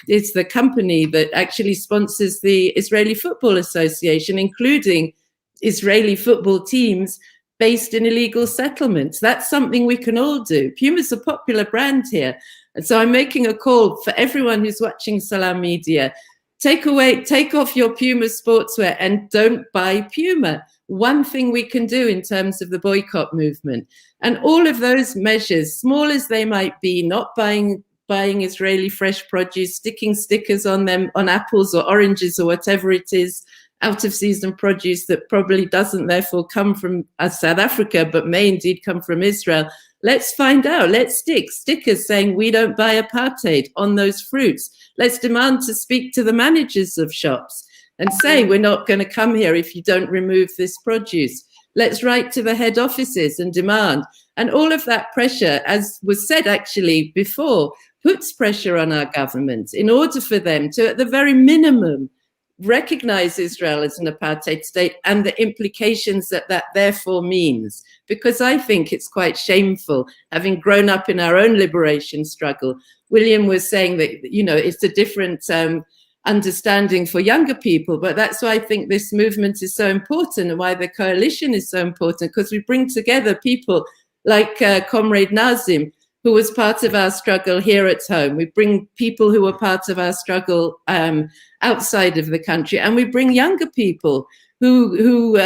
is the company that actually sponsors the Israeli Football Association, including Israeli football teams based in illegal settlements. That's something we can all do. Puma's a popular brand here. And so I'm making a call for everyone who's watching Salam Media. Take off your Puma sportswear and don't buy Puma. One thing we can do in terms of the boycott movement. And all of those measures, small as they might be, not buying Israeli fresh produce, sticking stickers on them, on apples or oranges or whatever it is, out of season produce that probably doesn't therefore come from South Africa, but may indeed come from Israel. Let's find out. Let's stick stickers saying we don't buy apartheid on those fruits. Let's demand to speak to the managers of shops and say we're not going to come here if you don't remove this produce. Let's write to the head offices and demand. And all of that pressure, as was said actually before, puts pressure on our government in order for them to, at the very minimum, recognize Israel as an apartheid state and the implications that that therefore means. Because I think it's quite shameful, having grown up in our own liberation struggle. William was saying that, you know, it's a different understanding for younger people, but that's why I think this movement is so important and why the coalition is so important, because we bring together people like Comrade Naazim, who was part of our struggle here at home. We bring people who were part of our struggle outside of the country, and we bring younger people who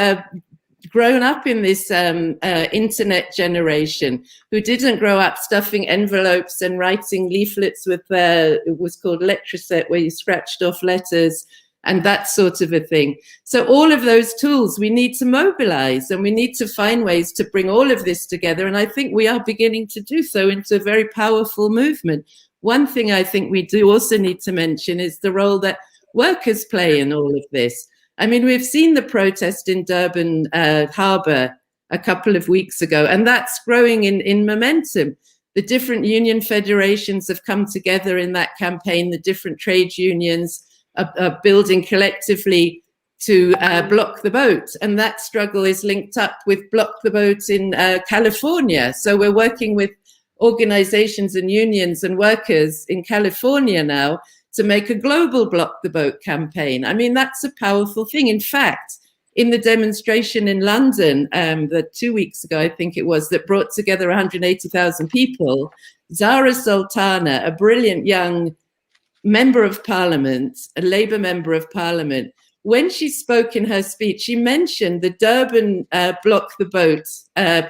grown up in this internet generation, who didn't grow up stuffing envelopes and writing leaflets with, it was called Letraset, where you scratched off letters and that sort of a thing. So all of those tools we need to mobilize, and we need to find ways to bring all of this together. And I think we are beginning to do so into a very powerful movement. One thing I think we do also need to mention is the role that workers play in all of this. I mean, we've seen the protest in Durban Harbour a couple of weeks ago, and that's growing in momentum. The different union federations have come together in that campaign. The different trade unions are building collectively to block the boat. And that struggle is linked up with Block the Boat in California. So we're working with organizations and unions and workers in California now to make a global Block the Boat campaign. I mean, that's a powerful thing. In fact, in the demonstration in London, 2 weeks ago, I think it was, that brought together 180,000 people, Zara Sultana, a brilliant young member of parliament, a Labour member of parliament, when she spoke in her speech, she mentioned the Durban Block the Boat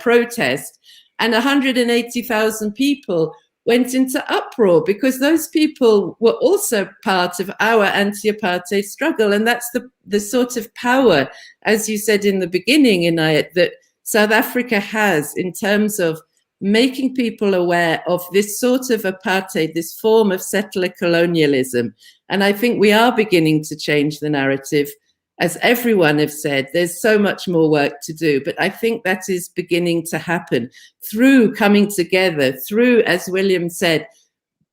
protest, and 180,000 people went into uproar, because those people were also part of our anti-apartheid struggle. And that's the sort of power, as you said in the beginning, Inayet, that South Africa has in terms of making people aware of this sort of apartheid, this form of settler colonialism. And I think we are beginning to change the narrative. As everyone has said, there's so much more work to do, but I think that is beginning to happen through coming together, through, as William said,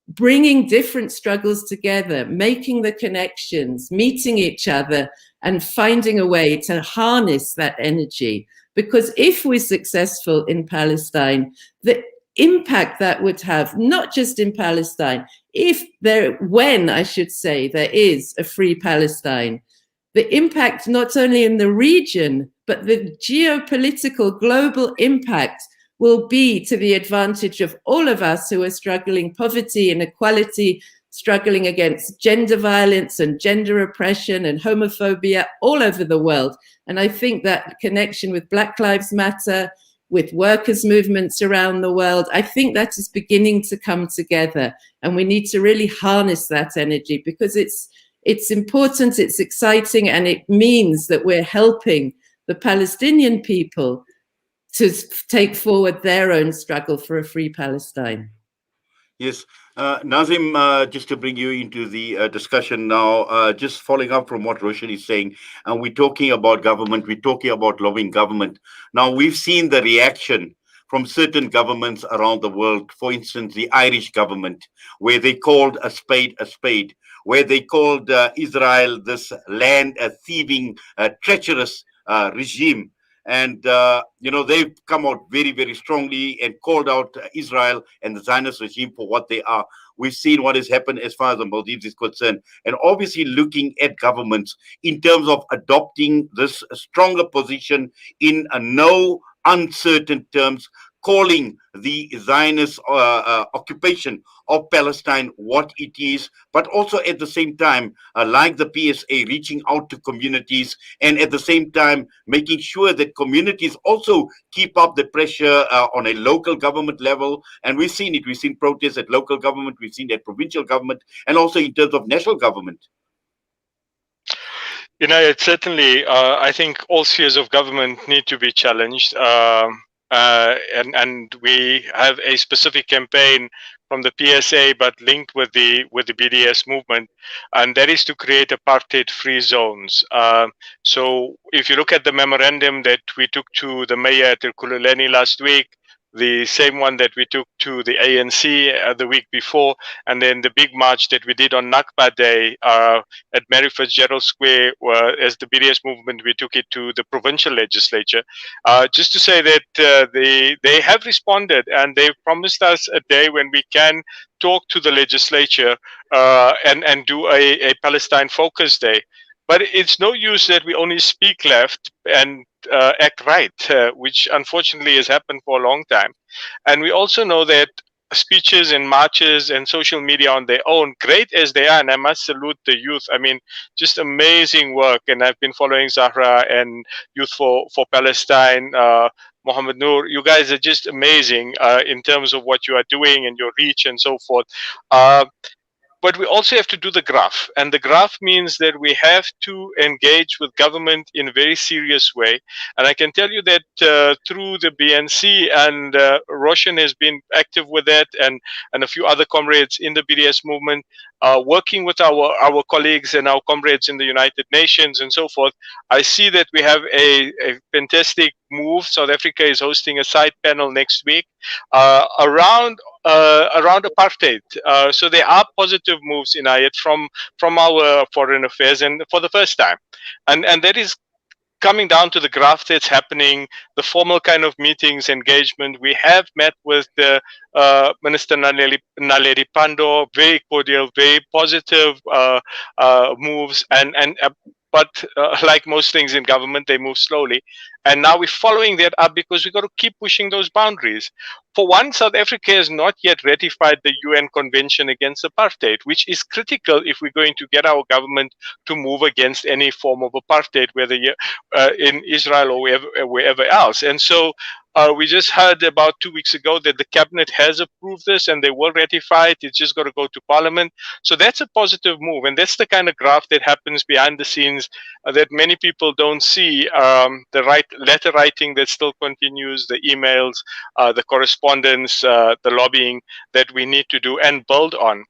bringing different struggles together, making the connections, meeting each other, and finding a way to harness that energy. Because if we're successful in Palestine, the impact that would have, not just in Palestine, when I should say, there is a free Palestine, the impact not only in the region, but the geopolitical global impact will be to the advantage of all of us who are struggling poverty, inequality, struggling against gender violence and gender oppression and homophobia all over the world. And I think that connection with Black Lives Matter, with workers' movements around the world, I think that is beginning to come together. And we need to really harness that energy, because it's important, it's exciting, and it means that we're helping the Palestinian people to take forward their own struggle for a free Palestine. Yes. Naazim, just to bring you into the discussion now, just following up from what Roshan is saying, and we're talking about government, we're talking about lobbying government. Now, we've seen the reaction from certain governments around the world, for instance, the Irish government, where they called a spade, where they called Israel this land a thieving, treacherous regime. And, they've come out very, very strongly and called out Israel and the Zionist regime for what they are. We've seen what has happened as far as the Maldives is concerned. And obviously looking at governments in terms of adopting this stronger position in no uncertain terms, calling the Zionist occupation of Palestine what it is, but also at the same time, like the PSA, reaching out to communities, and at the same time, making sure that communities also keep up the pressure on a local government level. And we've seen it. We've seen protests at local government. We've seen at provincial government, and also in terms of national government. Certainly, I think all spheres of government need to be challenged. And we have a specific campaign from the PSA, but linked with the BDS movement, and that is to create apartheid-free zones. So if you look at the memorandum that we took to the mayor at Ekurhuleni last week, the same one that we took to the ANC the week before, and then the big march that we did on Nakba Day at Mary Fitzgerald Square, as the BDS movement, we took it to the provincial legislature, just to say that they have responded, and they've promised us a day when we can talk to the legislature and do a Palestine focus day. But it's no use that we only speak left and act right, which unfortunately has happened for a long time. And we also know that speeches and marches and social media on their own, great as they are, and I must salute the youth. I mean, just amazing work. And I've been following Zahra and Youth for Palestine, Muhammed, Noor. You guys are just amazing in terms of what you are doing and your reach and so forth. But we also have to do the graph, and the graph means that we have to engage with government in a very serious way. And I can tell you that through the BNC, and Roshan has been active with that, and a few other comrades in the BDS movement, working with our colleagues and our comrades in the United Nations and so forth. I see that we have a fantastic move. South Africa is hosting a side panel next week around apartheid. So there are positive moves in Inayet from our foreign affairs, and for the first time, and that is coming down to the graph that's happening, the formal kind of meetings, engagement. We have met with the Minister Naledi Pandor, very cordial, very positive moves, but like most things in government, they move slowly. And now we're following that up because we've got to keep pushing those boundaries. For one, South Africa has not yet ratified the UN Convention Against Apartheid, which is critical if we're going to get our government to move against any form of apartheid, whether in Israel or wherever else. And so we just heard about 2 weeks ago that the cabinet has approved this and they will ratify it. It's just got to go to parliament. So that's a positive move. And that's the kind of graft that happens behind the scenes that many people don't see. The letter writing that still continues, the emails, the correspondence, the lobbying that we need to do and build on.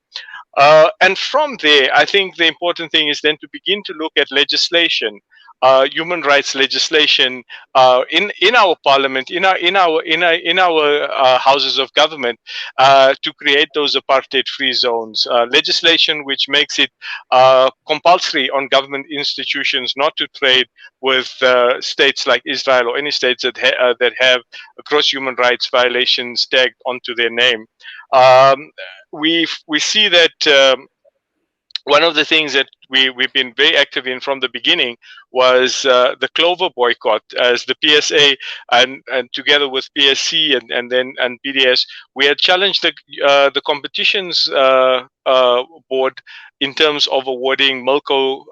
And from there, I think the important thing is then to begin to look at legislation, human rights legislation in our parliament, in our houses of government, to create those apartheid-free zones. Legislation which makes it compulsory on government institutions not to trade with states like Israel or any states that have gross human rights violations tagged onto their name. We see that one of the things that we've been very active in from the beginning was the clover boycott, as the PSA and together with PSC and BDS, we had challenged the competitions board in terms of awarding Milko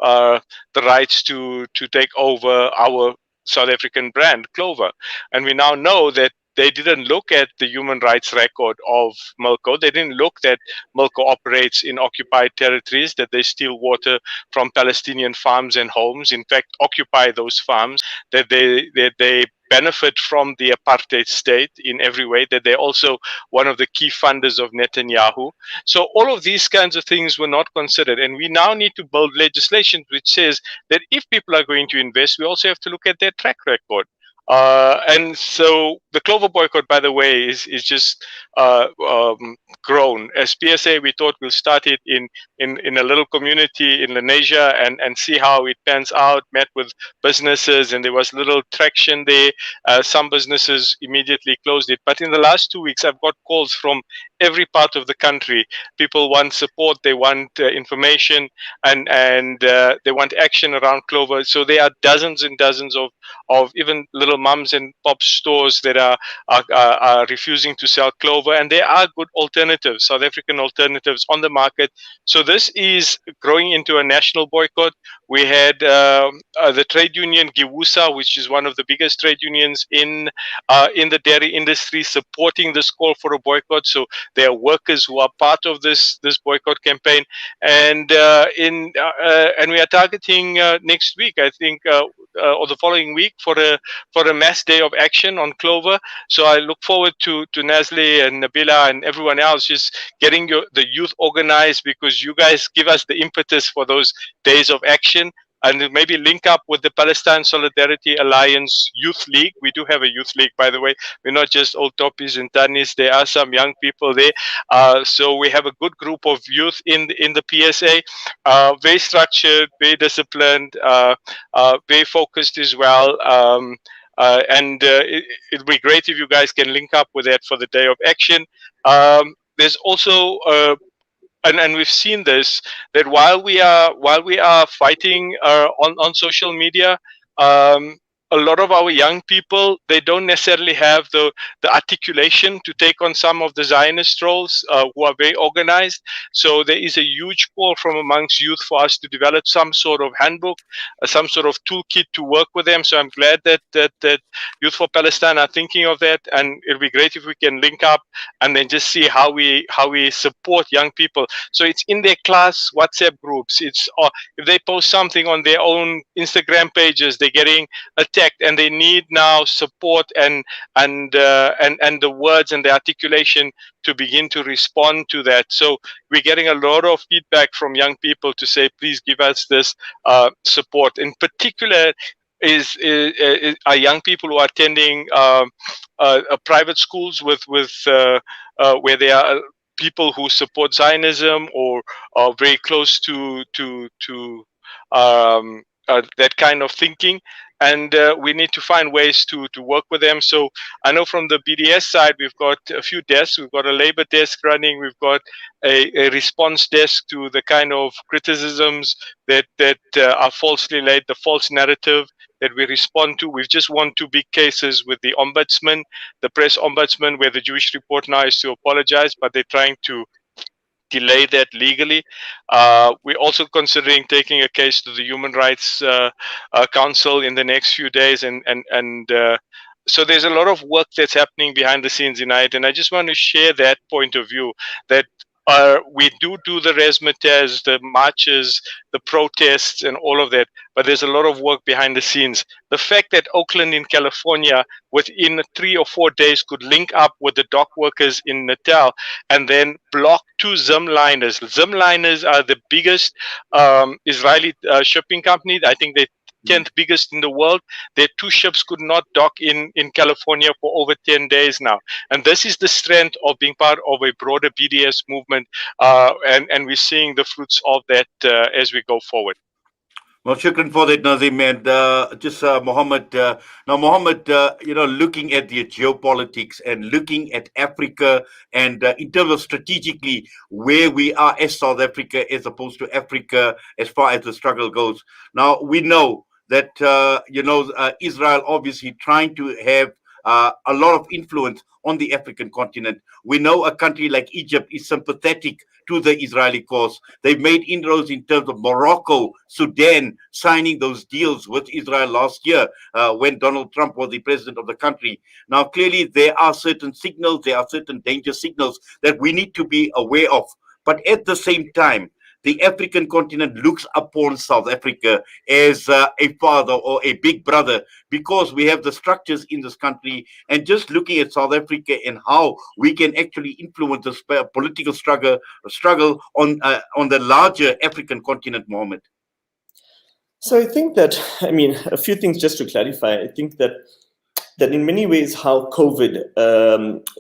the rights to take over our South African brand, Clover. And we now know that they didn't look at the human rights record of Milko. They didn't look that Milko operates in occupied territories, that they steal water from Palestinian farms and homes, in fact, occupy those farms, that they benefit from the apartheid state in every way, that they're also one of the key funders of Netanyahu. So all of these kinds of things were not considered. And we now need to build legislation which says that if people are going to invest, we also have to look at their track record. And so the clover boycott, by the way, is just grown. As PSA, we thought we'll start it in a little community in Lenasia and see how it pans out, met with businesses, and there was little traction there. Some businesses immediately closed it. But in the last 2 weeks, I've got calls from every part of the country. People want support, they want information, and they want action around clover. So there are dozens and dozens of even little mums and pop stores that are refusing to sell clover, and there are good alternatives, South African alternatives on the market. So this is growing into a national boycott. We had the trade union Giwusa, which is one of the biggest trade unions in the dairy industry, supporting this call for a boycott. So there are workers who are part of this boycott campaign, and we are targeting next week, I think, or the following week for a mass day of action on clover. So I look forward to Nazli and Nabila and everyone else just getting the youth organized, because you guys give us the impetus for those days of action. And maybe link up with the Palestine Solidarity Alliance Youth League. We do have a youth league, by the way. We're not just old toppies and tannies. There are some young people there. So we have a good group of youth in the PSA. Very structured, very disciplined, very focused as well. It'd be great if you guys can link up with that for the day of action. There's also and we've seen this, that while we are fighting on social media, a lot of our young people, they don't necessarily have the articulation to take on some of the Zionist roles, who are very organized. So there is a huge call from amongst youth for us to develop some sort of handbook, some sort of toolkit to work with them. So I'm glad that Youth for Palestine are thinking of that, and it'll be great if we can link up and then just see how we support young people. So it's in their class WhatsApp groups. It's if they post something on their own Instagram pages, they're getting attacked, and they need now support and the words and the articulation to begin to respond to that. So we're getting a lot of feedback from young people to say, please give us this support. In particular, are young people who are attending private schools with where there are people who support Zionism or are very close to that kind of thinking. And we need to find ways to work with them. So I know from the BDS side, we've got a few desks. We've got a labor desk running. We've got a response desk to the kind of criticisms that are falsely laid, the false narrative that we respond to. We've just won 2 big cases with the ombudsman, the press ombudsman, where the Jewish Report now is to apologize, but they're trying to delay that legally. We're also considering taking a case to the Human Rights Council in the next few days, so there's a lot of work that's happening behind the scenes, Inayet, and I just want to share that point of view, that we do the razzmatazz, the marches, the protests, and all of that, but there's a lot of work behind the scenes. The fact that Oakland in California, within 3 or 4 days, could link up with the dock workers in Natal and then block 2 Zim liners. Zim liners are the biggest Israeli shipping company. I think they're 10th biggest in the world. Their 2 ships could not dock in California for over 10 days now. And this is the strength of being part of a broader BDS movement. And we're seeing the fruits of that as we go forward. Well, shukran for that, Naazim. And just Muhammad. Now, Muhammad, looking at the geopolitics and looking at Africa and in terms of strategically where we are as South Africa as opposed to Africa as far as the struggle goes. Now, we know that, Israel obviously trying to have a lot of influence on the African continent. We know a country like Egypt is sympathetic to the Israeli cause. They've made inroads in terms of Morocco, Sudan, signing those deals with Israel last year when Donald Trump was the president of the country. Now, clearly, there are certain signals, there are certain danger signals that we need to be aware of. But at the same time, the African continent looks upon South Africa as a father or a big brother, because we have the structures in this country. And just looking at South Africa and how we can actually influence the political struggle on the larger African continent, Mohammed. So I think that, a few things just to clarify. I think that in many ways, how COVID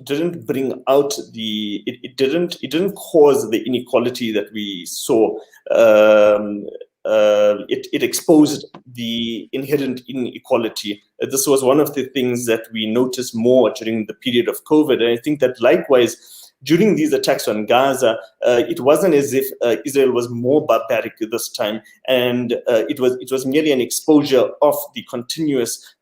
didn't bring out it didn't cause the inequality that we saw. It exposed the inherent inequality. This was one of the things that we noticed more during the period of COVID. And I think that likewise, during these attacks on Gaza, it wasn't as if Israel was more barbaric this time, and it was merely an exposure of the continuous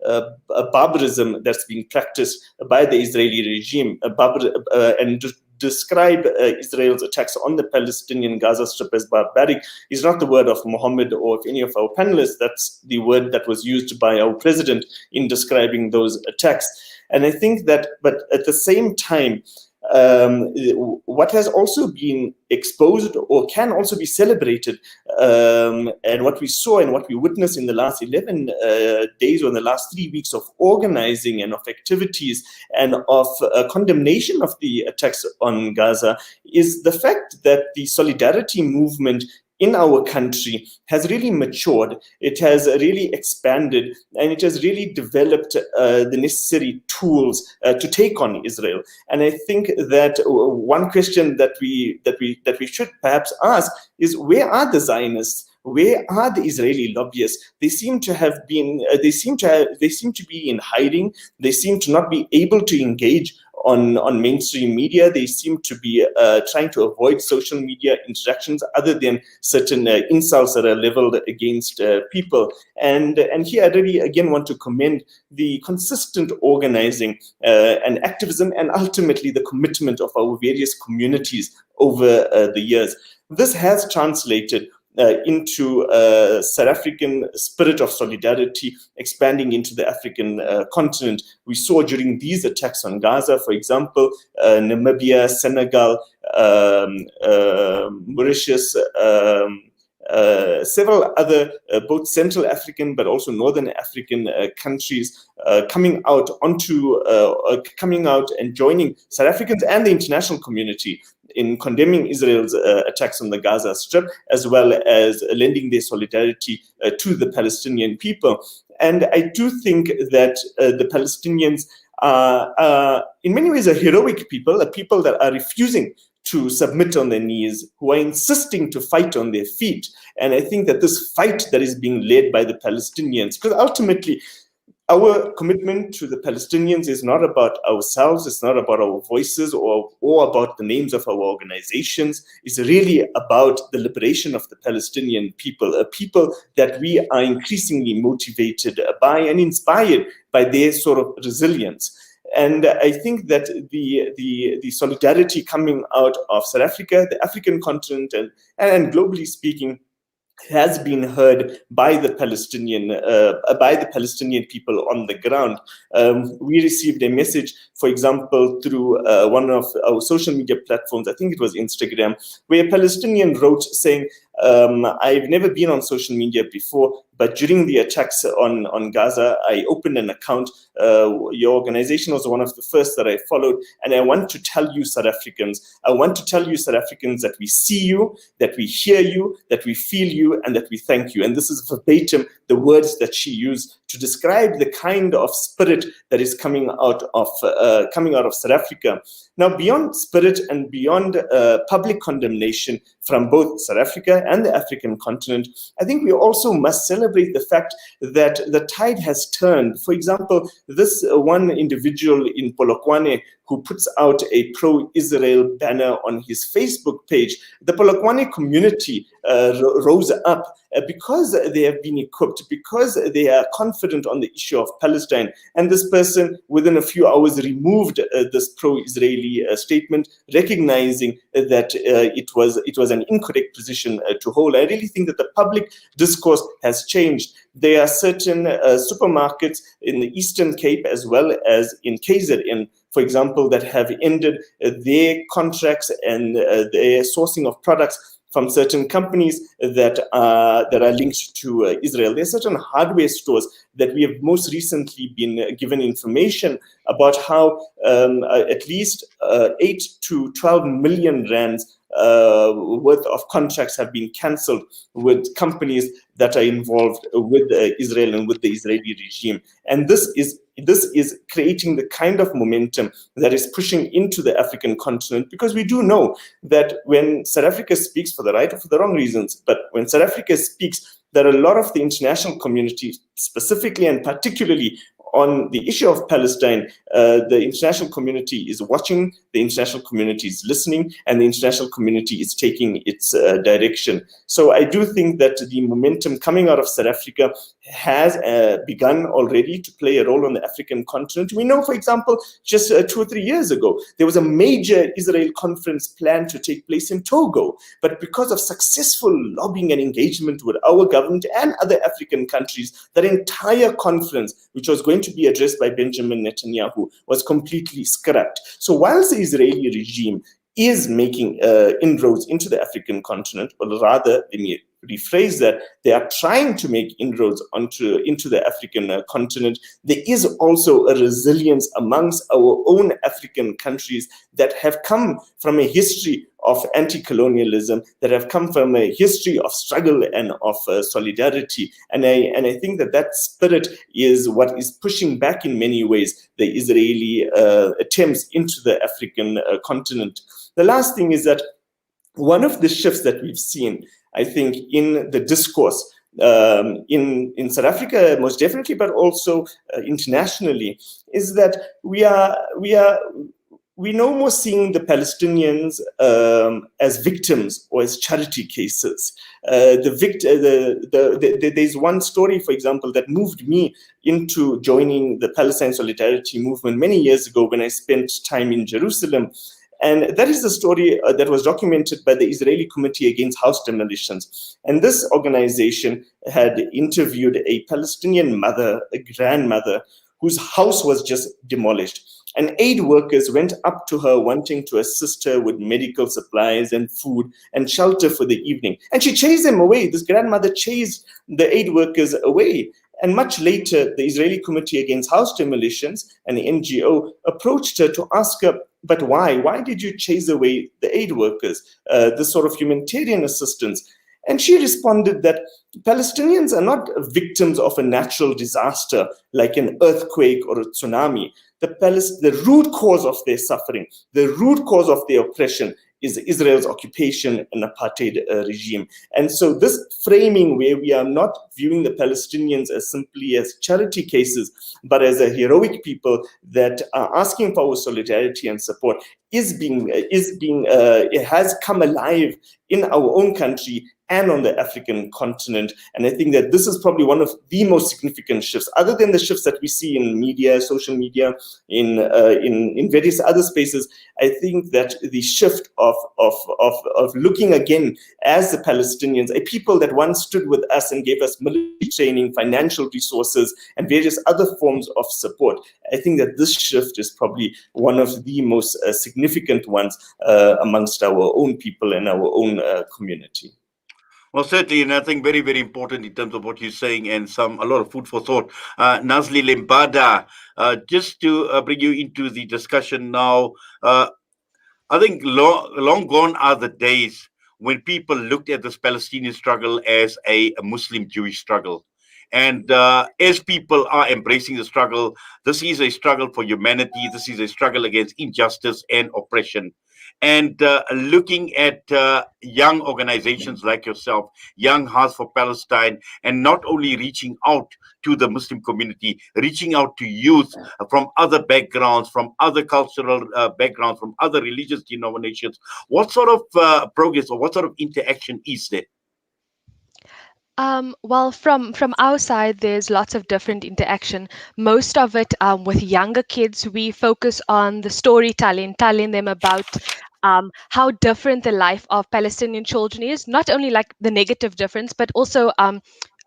barbarism that's being practiced by the Israeli regime, and to describe Israel's attacks on the Palestinian Gaza Strip as barbaric is not the word of Muhammad or of any of our panelists. That's the word that was used by our president in describing those attacks. And I think that, but at the same time, what has also been exposed or can also be celebrated, and what we saw and what we witnessed in the last 11 days or in the last 3 weeks of organizing and of activities and of condemnation of the attacks on Gaza, is the fact that the solidarity movement in our country has really matured, it has really expanded, and it has really developed the necessary tools to take on Israel. And I think that one question that we should perhaps ask is, where are the Zionists? Where are the Israeli lobbyists? They seem to have been. They seem to be in hiding. They seem to not be able to engage on mainstream media. They seem to be trying to avoid social media interactions, other than certain insults that are leveled against people. And here I really again want to commend the consistent organizing and activism, and ultimately the commitment of our various communities over the years. This has translated into South African spirit of solidarity expanding into the African continent. We saw during these attacks on Gaza, for example, Namibia, Senegal, Mauritius, several other both Central African but also Northern African countries coming out and joining South Africans and the international community in condemning Israel's attacks on the Gaza Strip, as well as lending their solidarity to the Palestinian people. And I do think that the Palestinians are in many ways a heroic people, a people that are refusing to submit on their knees, who are insisting to fight on their feet. And I think that this fight that is being led by the Palestinians, because ultimately Our commitment to the Palestinians is not about ourselves, it's not about our voices or about the names of our organizations. It's really about the liberation of the Palestinian people, a people that we are increasingly motivated by and inspired by their sort of resilience. And I think that the solidarity coming out of South Africa, the African continent, and globally speaking, has been heard by the Palestinian people on the ground. We received a message, for example, through one of our social media platforms, I think it was Instagram, where a Palestinian wrote saying, I've never been on social media before, but during the attacks on Gaza, I opened an account. Your organization was one of the first that I followed. And I want to tell you, South Africans, that we see you, that we hear you, that we feel you, and that we thank you. And this is verbatim the words that she used to describe the kind of spirit that is coming out of South Africa. Now, beyond spirit and beyond public condemnation from both South Africa and the African continent, I think we also must celebrate the fact that the tide has turned. For example, this one individual in Polokwane who puts out a pro-Israel banner on his Facebook page, the Polokwane community rose up because they have been equipped, because they are confident on the issue of Palestine. And this person, within a few hours, removed this pro-Israeli statement, recognizing that it was an incorrect position to hold. I really think that the public discourse has changed. There are certain supermarkets in the Eastern Cape as well as in KZN, for example, that have ended their contracts and their sourcing of products from certain companies that are linked to Israel. There are certain hardware stores that we have most recently been given information about how at least 8 to 12 million rands worth of contracts have been cancelled with companies that are involved with Israel and with the Israeli regime. And this is creating the kind of momentum that is pushing into the African continent, because we do know that when South Africa speaks, for the right or for the wrong reasons, but when South Africa speaks, that a lot of the international community, specifically and particularly on the issue of Palestine, the international community is watching, the international community is listening, and the international community is taking its direction. So I do think that the momentum coming out of South Africa has begun already to play a role on the African continent. We know, for example, just 2 or 3 years ago, there was a major Israel conference planned to take place in Togo. But because of successful lobbying and engagement with our government and other African countries, that entire conference, which was going to be addressed by Benjamin Netanyahu, was completely scrapped. So whilst the Israeli regime is making inroads into the African continent, or rather, let me rephrase that, they are trying to make inroads into the African continent, there is also a resilience amongst our own African countries that have come from a history of anti-colonialism, that have come from a history of struggle and of solidarity. And I think that spirit is what is pushing back in many ways the Israeli attempts into the African continent. The last thing is that one of the shifts that we've seen, I think, in the discourse in South Africa, most definitely, but also internationally, is that we no more seeing the Palestinians as victims or as charity cases. There's one story, for example, that moved me into joining the Palestine Solidarity movement many years ago when I spent time in Jerusalem. And that is the story that was documented by the Israeli Committee Against House Demolitions. And this organization had interviewed a Palestinian mother, a grandmother, whose house was just demolished. And aid workers went up to her wanting to assist her with medical supplies and food and shelter for the evening. And she chased them away. This grandmother chased the aid workers away. And much later, the Israeli Committee Against House Demolitions, an NGO, approached her to ask her, but why? Why did you chase away the aid workers, this sort of humanitarian assistance? And she responded that Palestinians are not victims of a natural disaster like an earthquake or a tsunami. The root cause of their suffering, the root cause of their oppression is Israel's occupation and apartheid regime. And so this framing where we are not viewing the Palestinians as simply as charity cases, but as a heroic people that are asking for our solidarity and support it has come alive in our own country and on the African continent. And I think that this is probably one of the most significant shifts, other than the shifts that we see in media, social media, in various other spaces. I think that the shift of looking again as the Palestinians, a people that once stood with us and gave us military training, financial resources, and various other forms of support. I think that this shift is probably one of the most significant ones amongst our own people and our own community. Well, certainly, and I think very, very important in terms of what you're saying, and a lot of food for thought. Nazli Limbada, just to bring you into the discussion now, I think long gone are the days when people looked at this Palestinian struggle as a Muslim-Jewish struggle. And as people are embracing the struggle, this is a struggle for humanity. This is a struggle against injustice and oppression. And looking at young organizations like yourself, Young Hearts for Palestine, and not only reaching out to the Muslim community, reaching out to youth from other backgrounds, from other cultural backgrounds, from other religious denominations, what sort of progress or what sort of interaction is there? Well, from our side, there's lots of different interaction. Most of it with younger kids, we focus on the storytelling, telling them about how different the life of Palestinian children is. Not only like the negative difference, but also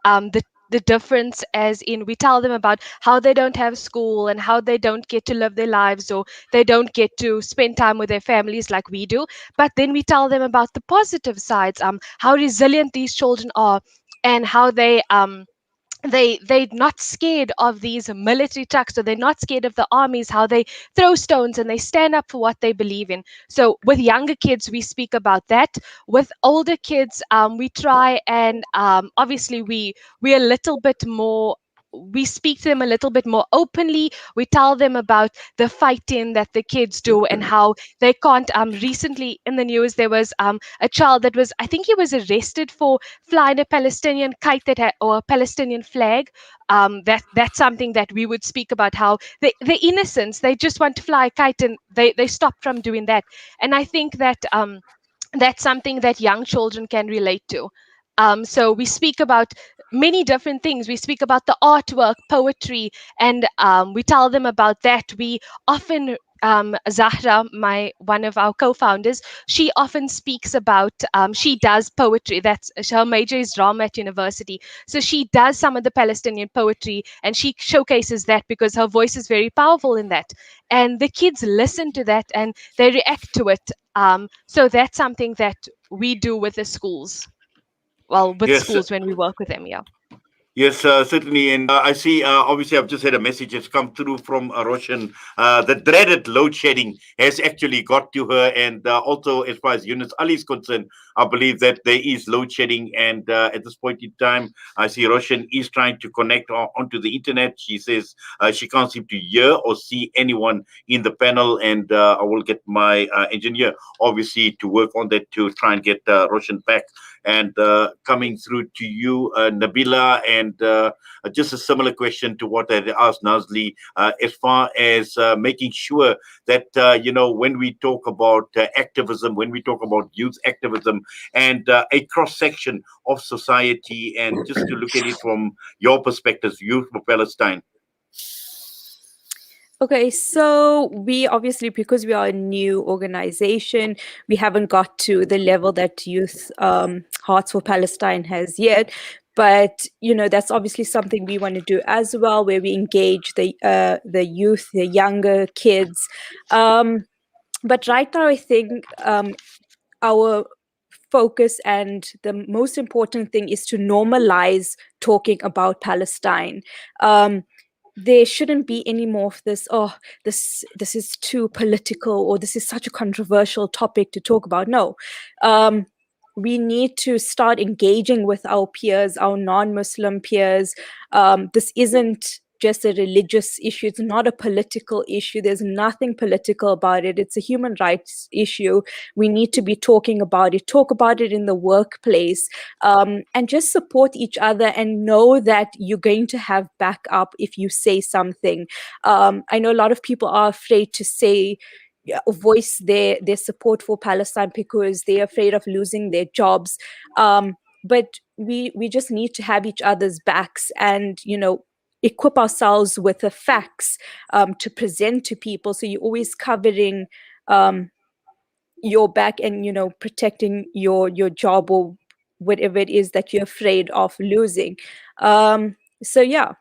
the difference as in we tell them about how they don't have school and how they don't get to live their lives, or they don't get to spend time with their families like we do. But then we tell them about the positive sides, how resilient these children are, and how they're not scared of these military trucks, or they're not scared of the armies, how they throw stones and they stand up for what they believe in. So with younger kids, we speak about that. With older kids, we try and obviously we're a little bit more, we speak to them a little bit more openly. We tell them about the fighting that the kids do and how they can't. Recently in the news, there was a child that was, I think he was arrested for flying a Palestinian kite or a Palestinian flag. That's something that we would speak about, how the innocence, they just want to fly a kite and they stop from doing that. And I think that that's something that young children can relate to. So we speak about many different things. We speak about the artwork, poetry, and we tell them about that. We often, Zahra, one of our co-founders, she often speaks about, she does poetry. That's her major is drama at university. So she does some of the Palestinian poetry and she showcases that because her voice is very powerful in that. And the kids listen to that and they react to it. So that's something that we do with the schools. Well, with Yes. schools when we work with them, yeah. Yes, certainly. And I see, obviously, I've just had a message that's come through from Roshan. The dreaded load shedding has actually got to her. And also, as far as Yunus Ali is concerned, I believe that there is load shedding. And at this point in time, I see Roshan is trying to connect onto the internet. She says she can't seem to hear or see anyone in the panel. And I will get my engineer, obviously, to work on that to try and get Roshan back. And coming through to you, Nabila, and just a similar question to what I asked Nazli, as far as making sure that, when we talk about activism, when we talk about youth activism and a cross-section of society, and just to look at it from your perspective, Youth for Palestine. Okay, so we obviously, because we are a new organization, we haven't got to the level that Youth Hearts for Palestine has yet. But, that's obviously something we want to do as well, where we engage the youth, the younger kids. But right now, I think our focus and the most important thing is to normalize talking about Palestine. There shouldn't be any more of this, this is too political, or this is such a controversial topic to talk about. No, we need to start engaging with our peers, our non-Muslim peers. This isn't just a religious issue. It's not a political issue. There's nothing political about it. It's a human rights issue. We need to be talking about it, talk about it in the workplace, and just support each other and know that you're going to have backup if you say something. I know a lot of people are afraid to say, voice their support for Palestine because they're afraid of losing their jobs. But we just need to have each other's backs and, equip ourselves with the facts to present to people. So you're always covering your back and, protecting your job or whatever it is that you're afraid of losing. So yeah.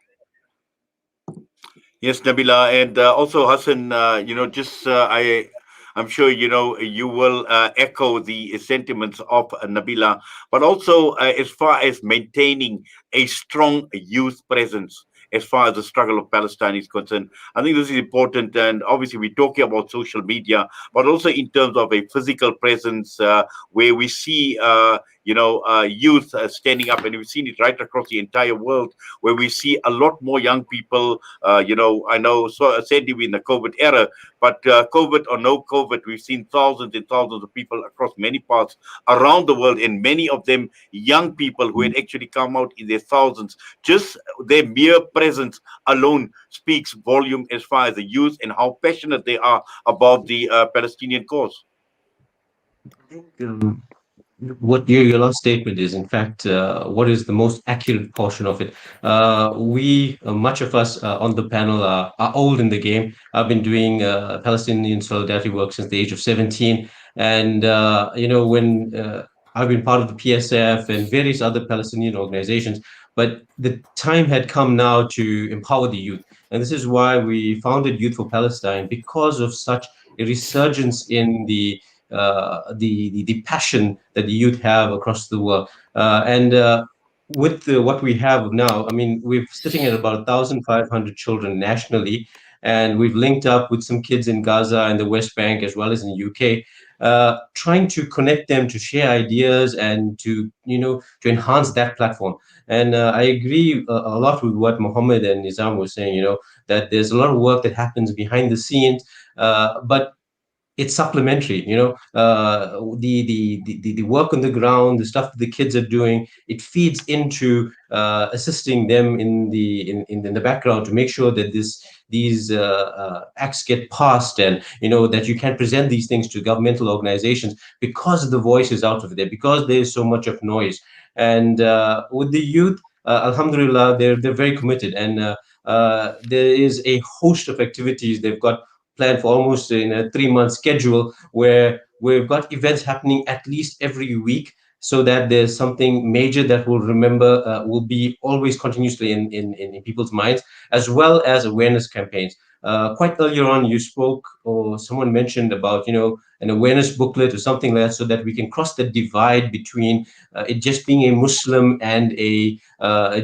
Yes, Nabila, and also Hassan. I'm sure you will echo the sentiments of Nabila, but also as far as maintaining a strong youth presence as far as the struggle of Palestine is concerned. I think this is important, and obviously we're talking about social media, but also in terms of a physical presence where we see youth standing up, and we've seen it right across the entire world, where we see a lot more young people. I know, sadly, we're in the COVID era, but COVID or no COVID, we've seen thousands and thousands of people across many parts around the world, and many of them young people who had actually come out in their thousands. Just their mere presence alone speaks volume as far as the youth and how passionate they are about the Palestinian cause. What your last statement is, in fact, what is the most accurate portion of it. Much of us on the panel are old in the game. I've been doing Palestinian Solidarity work since the age of 17. And, when I've been part of the PSF and various other Palestinian organizations, but the time had come now to empower the youth. And this is why we founded Youth for Palestine, because of such a resurgence in the passion that the youth have across the world. With what we have now, I mean, we're sitting at about 1,500 children nationally, and we've linked up with some kids in Gaza and the West Bank as well as in the UK, trying to connect them, to share ideas, and to enhance that platform. And I agree a lot with what Muhammed and Nizam were saying. That there's a lot of work that happens behind the scenes, but it's supplementary. The work on the ground, the stuff that the kids are doing, it feeds into assisting them in the background to make sure that these acts get passed, and that you can present these things to governmental organizations, because the voice is out of there, because there's so much of noise. And with the youth, alhamdulillah, they're very committed, and there is a host of activities they've got planned for, almost in a 3-month schedule, where we've got events happening at least every week, so that there's something major that will be always continuously in people's minds, as well as awareness campaigns. Quite earlier on, you spoke, or someone mentioned about an awareness booklet or something like that, so that we can cross the divide between it just being a Muslim and a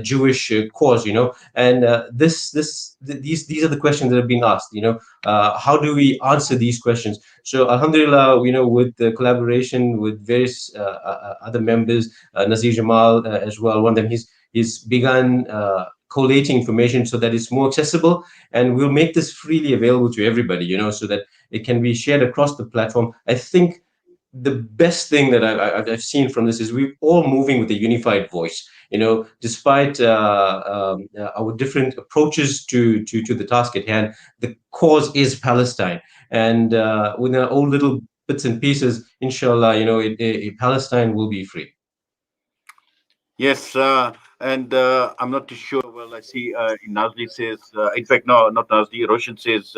Jewish cause. And these are the questions that have been asked. How do we answer these questions? So alhamdulillah, with the collaboration with various other members, Nazir Jamal as well, one of them, he's begun collating information so that it's more accessible, and we'll make this freely available to everybody, so that it can be shared across the platform. I think the best thing that I've seen from this is we're all moving with a unified voice. Despite our different approaches to the task at hand, the cause is Palestine. And with our own little bits and pieces, inshallah, Palestine will be free. Yes, and I'm not too sure. Well, I see Nazli says, in fact, no, not Nazli, Roshan says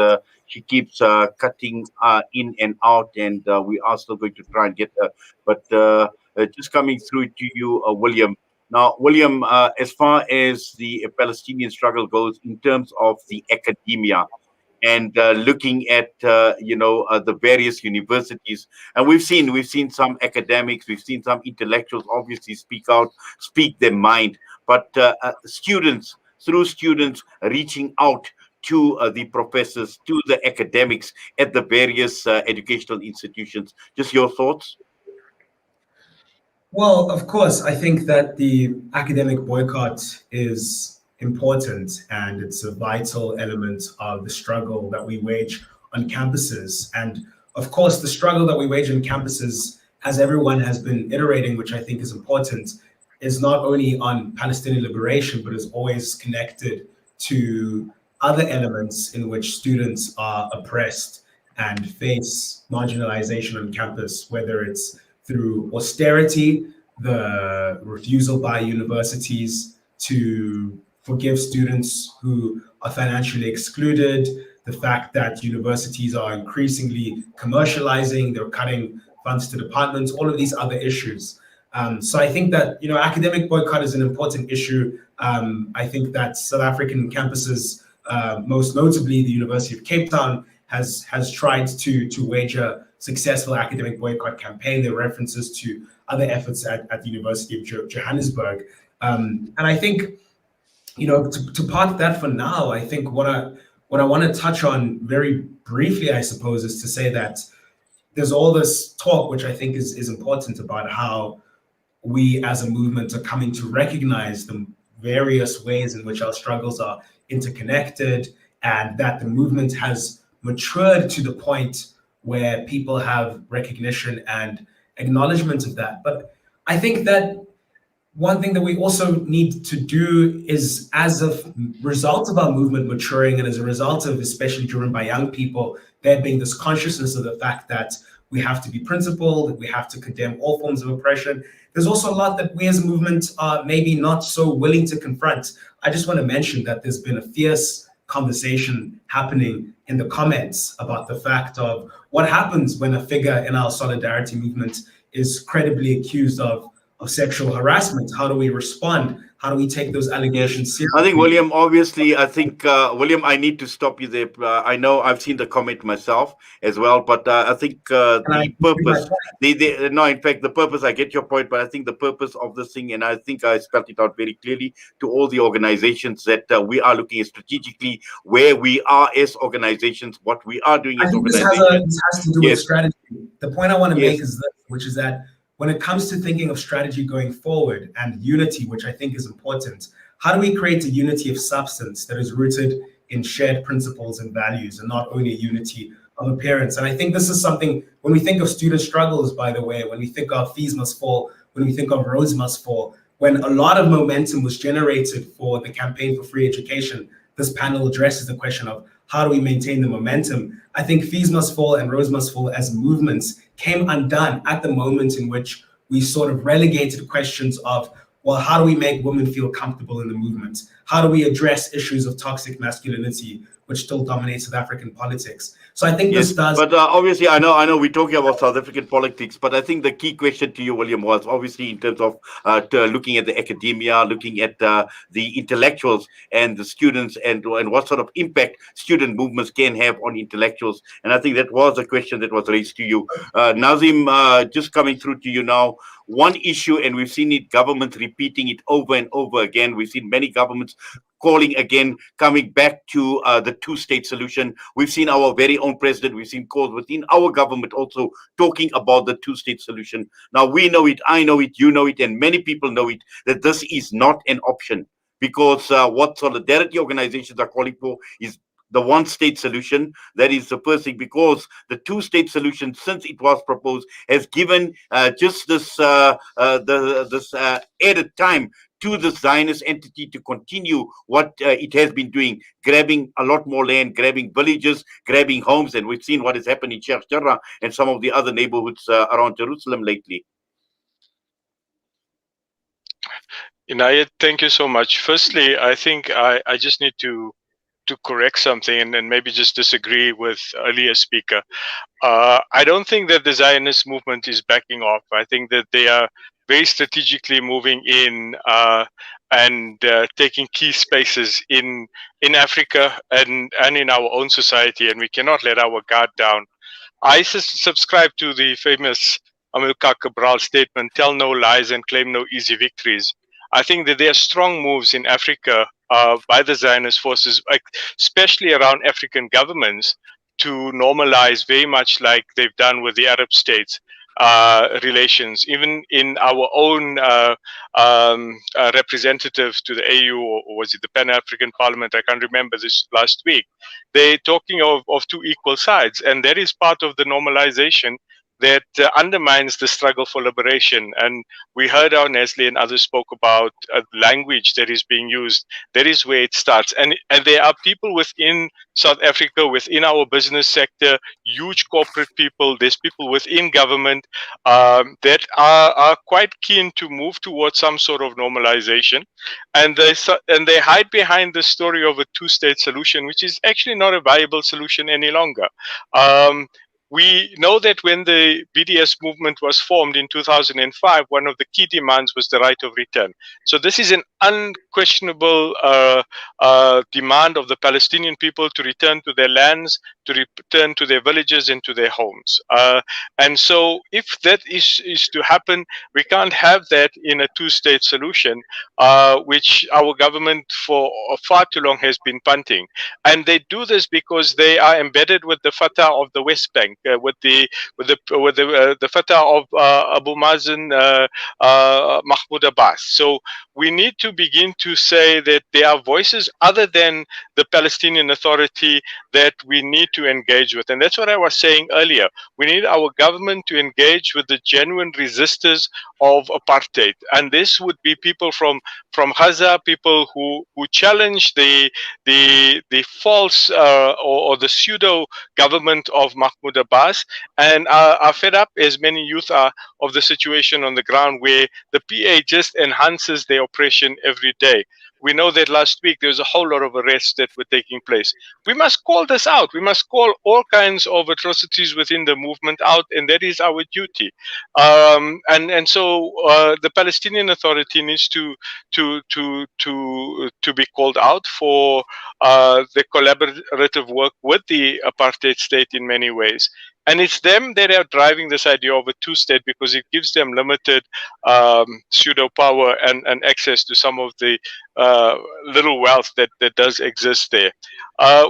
she keeps cutting in and out, and we are still going to try and get her. But just coming through to you, William. Now, William, as far as the Palestinian struggle goes in terms of the academia, and looking at the various universities, and we've seen some academics, we've seen some intellectuals obviously speak their mind, but students reaching out to the professors, to the academics at the various educational institutions. Just your thoughts? Well, of course, I think that the academic boycott is important, and it's a vital element of the struggle that we wage on campuses. And of course, the struggle that we wage on campuses, as everyone has been iterating, which I think is important, is not only on Palestinian liberation, but is always connected to other elements in which students are oppressed and face marginalization on campus, whether it's through austerity, the refusal by universities to forgive students who are financially excluded, the fact that universities are increasingly commercializing, they're cutting funds to departments, all of these other issues. So I think that, academic boycott is an important issue. I think that South African campuses, most notably the University of Cape Town, has tried to wage a successful academic boycott campaign. There are references to other efforts at the University of Johannesburg. And I think, to park that for now, I think what I want to touch on very briefly, I suppose, is to say that there's all this talk, which I think is important, about how we as a movement are coming to recognize the various ways in which our struggles are interconnected, and that the movement has matured to the point where people have recognition and acknowledgement of that. But I think that one thing that we also need to do is, as a result of our movement maturing, and as a result of, especially driven by young people, there being this consciousness of the fact that we have to be principled, that we have to condemn all forms of oppression, there's also a lot that we as a movement are maybe not so willing to confront. I just want to mention that there's been a fierce conversation happening in the comments about the fact of what happens when a figure in our solidarity movement is credibly accused of sexual harassment. How do we respond? How do we take those allegations seriously? I think, William, obviously, William, I need to stop you there. I know I've seen the comment myself as well, but I think the purpose, the purpose, I get your point, but I think the purpose of this thing, and I think I spelled it out very clearly to all the organizations, that we are looking at strategically where we are as organizations, what we are doing as organizations. This has to do with strategy. The point I want to make is this, which is that when it comes to thinking of strategy going forward and unity, which I think is important, how do we create a unity of substance that is rooted in shared principles and values, and not only a unity of appearance? And I think this is something, when we think of student struggles, by the way, when we think of Fees Must Fall, when we think of Roads Must Fall, when a lot of momentum was generated for the campaign for free education, this panel addresses the question of how do we maintain the momentum? I think Fees Must Fall and Roads Must Fall as movements came undone at the moment in which we sort of relegated questions of, well, how do we make women feel comfortable in the movement? How do we address issues of toxic masculinity, which still dominates South African politics? So I think this does. But obviously, I know we're talking about South African politics, but I think the key question to you, William, was obviously in terms of looking at the academia, looking at the intellectuals and the students, and what sort of impact student movements can have on intellectuals. And I think that was a question that was raised to you. Naazim, just coming through to you now. One issue, and we've seen it, government repeating it over and over again. We've seen many governments calling again, coming back to the two-state solution. We've seen our very own president, we've seen calls within our government also talking about the two-state solution. Now, we know it, I know it, you know it, and many people know it, that this is not an option, because what solidarity organizations are calling for is the one-state solution. That is the first thing, because the two-state solution, since it was proposed, has given just this added time to the Zionist entity to continue what it has been doing, grabbing a lot more land, grabbing villages, grabbing homes, and we've seen what has happened in Sheikh Jarrah and some of the other neighborhoods around Jerusalem lately. Inayet, thank you so much. Firstly, I think I just need to correct something and maybe just disagree with earlier speaker. I don't think that the Zionist movement is backing off. I think that they are very strategically moving in and taking key spaces in Africa and in our own society, and we cannot let our guard down. I subscribe to the famous Amilcar Cabral statement, tell no lies and claim no easy victories. I think that there are strong moves in Africa by the Zionist forces, especially around African governments, to normalize, very much like they've done with the Arab states, relations, even in our own representative to the AU, or was it the Pan-African Parliament? I can't remember this last week. They're talking of two equal sides, and that is part of the normalization that undermines the struggle for liberation. And we heard how Nestle and others spoke about language that is being used. That is where it starts. And there are people within South Africa, within our business sector, huge corporate people, there's people within government that are quite keen to move towards some sort of normalization. And they hide behind the story of a two-state solution, which is actually not a viable solution any longer. We know that when the BDS movement was formed in 2005, one of the key demands was the right of return. So this is an unquestionable demand of the Palestinian people to return to their lands, to return to their villages and to their homes. And so if that is to happen, we can't have that in a two-state solution, which our government for far too long has been punting. And they do this because they are embedded with the Fatah of the West Bank, with the Fatah of Abu Mazen, Mahmoud Abbas. So we need to begin to say that there are voices other than the Palestinian Authority that we need to engage with. And that's what I was saying earlier. We need our government to engage with the genuine resistors of apartheid. And this would be people from Gaza, people who challenge the false or the pseudo government of Mahmoud Abbas, and are fed up, as many youth are, of the situation on the ground where the PA just enhances their oppression every day. We know that last week there was a whole lot of arrests that were taking place. We must call this out. We must call all kinds of atrocities within the movement out, and that is our duty. And so the Palestinian Authority needs to be called out for the collaborative work with the apartheid state in many ways. And it's them that are driving this idea of a two-state because it gives them limited pseudo power and access to some of the little wealth that does exist there.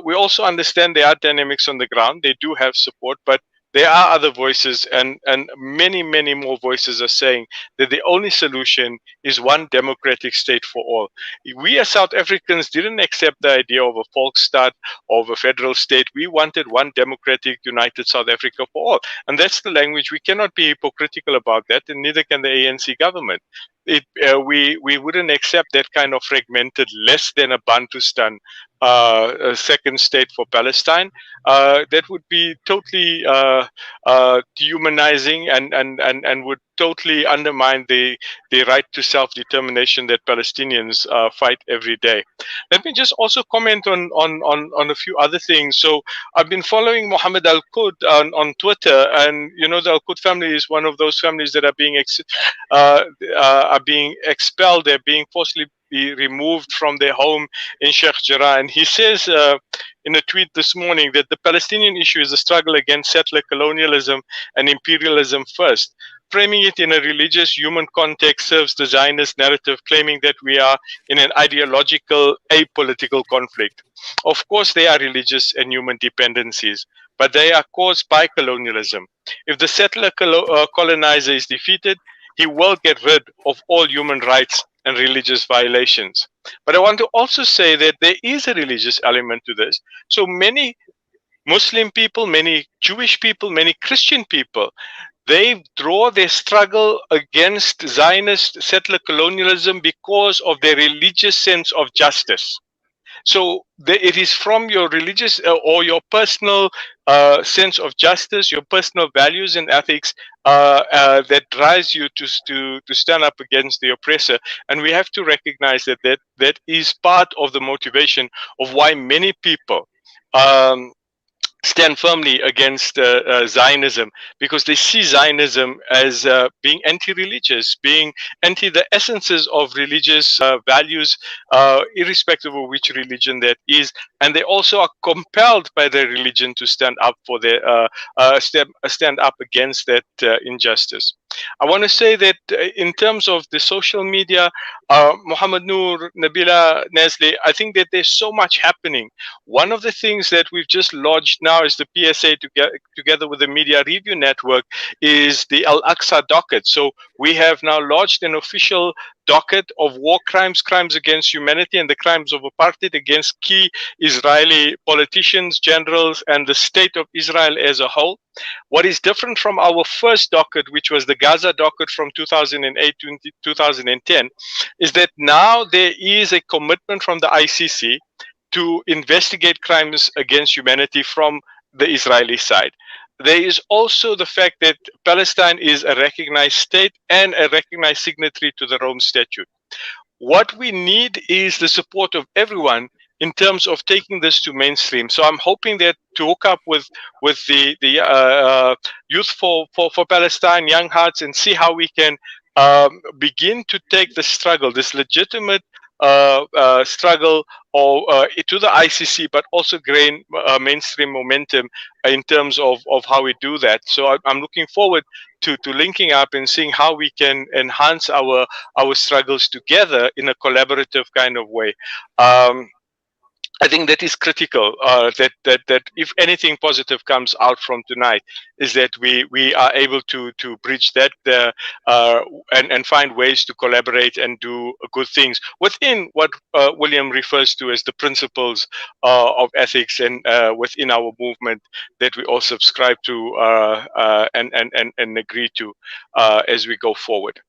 We also understand there are dynamics on the ground. They do have support, but there are other voices, and many, many more voices are saying that the only solution is one democratic state for all. We as South Africans didn't accept the idea of a Volksstaat, of a federal state. We wanted one democratic, united South Africa for all. And that's the language. We cannot be hypocritical about that, and neither can the ANC government. We wouldn't accept that kind of fragmented, less than a Bantustan a second state for Palestine. That would be totally dehumanizing and would totally undermine the right to self-determination that Palestinians fight every day. Let me just also comment on a few other things. So I've been following Muhammed Al-Quds on Twitter, and you know the Al-Quds family is one of those families that are being expelled. They're being forcibly removed from their home in Sheikh Jarrah. And he says in a tweet this morning that the Palestinian issue is a struggle against settler colonialism and imperialism first. Framing it in a religious human context serves the Zionist narrative, claiming that we are in an ideological, apolitical conflict. Of course, there are religious and human dependencies, but they are caused by colonialism. If the settler colonizer is defeated, he will get rid of all human rights and religious violations. But I want to also say that there is a religious element to this. So many Muslim people, many Jewish people, many Christian people, they draw their struggle against Zionist settler colonialism because of their religious sense of justice. So it is from your religious or your personal sense of justice, your personal values and ethics that drives you to stand up against the oppressor. And we have to recognize that is part of the motivation of why many people stand firmly against Zionism, because they see Zionism as being anti-religious, being anti the essences of religious values, irrespective of which religion that is, and they also are compelled by their religion to stand up for their stand up against that injustice. I want to say that in terms of the social media, Muhammad, Noor, Nabila, Nazli, I think that there's so much happening. One of the things that we've just launched now is the PSA together with the Media Review Network is the Al-Aqsa docket. So we have now launched an official docket of war crimes, crimes against humanity, and the crimes of apartheid against key Israeli politicians, generals, and the state of Israel as a whole. What is different from our first docket, which was the Gaza docket from 2008 to 2010, is that now there is a commitment from the ICC to investigate crimes against humanity from the Israeli side. There is also the fact that Palestine is a recognized state and a recognized signatory to the Rome Statute. What we need is the support of everyone in terms of taking this to mainstream. So I'm hoping that to hook up with the Youth for Palestine, Young Hearts, and see how we can begin to take the struggle, this legitimate struggle to the ICC, but also gain mainstream momentum in terms of how we do that. So I'm looking forward to linking up and seeing how we can enhance our struggles together in a collaborative kind of way. I think that is critical, that if anything positive comes out from tonight is that we are able to bridge that and find ways to collaborate and do good things within what William refers to as the principles of ethics and within our movement that we all subscribe to and agree to as we go forward.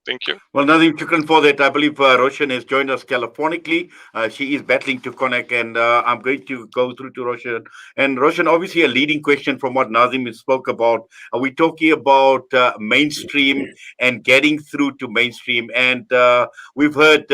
Thank you. Well, Naazim, shukran for that. I believe Roshan has joined us telephonically. She is battling to connect, and I'm going to go through to Roshan. And Roshan, obviously a leading question from what Naazim spoke about. Are we talking about mainstream and getting through to mainstream? And we've heard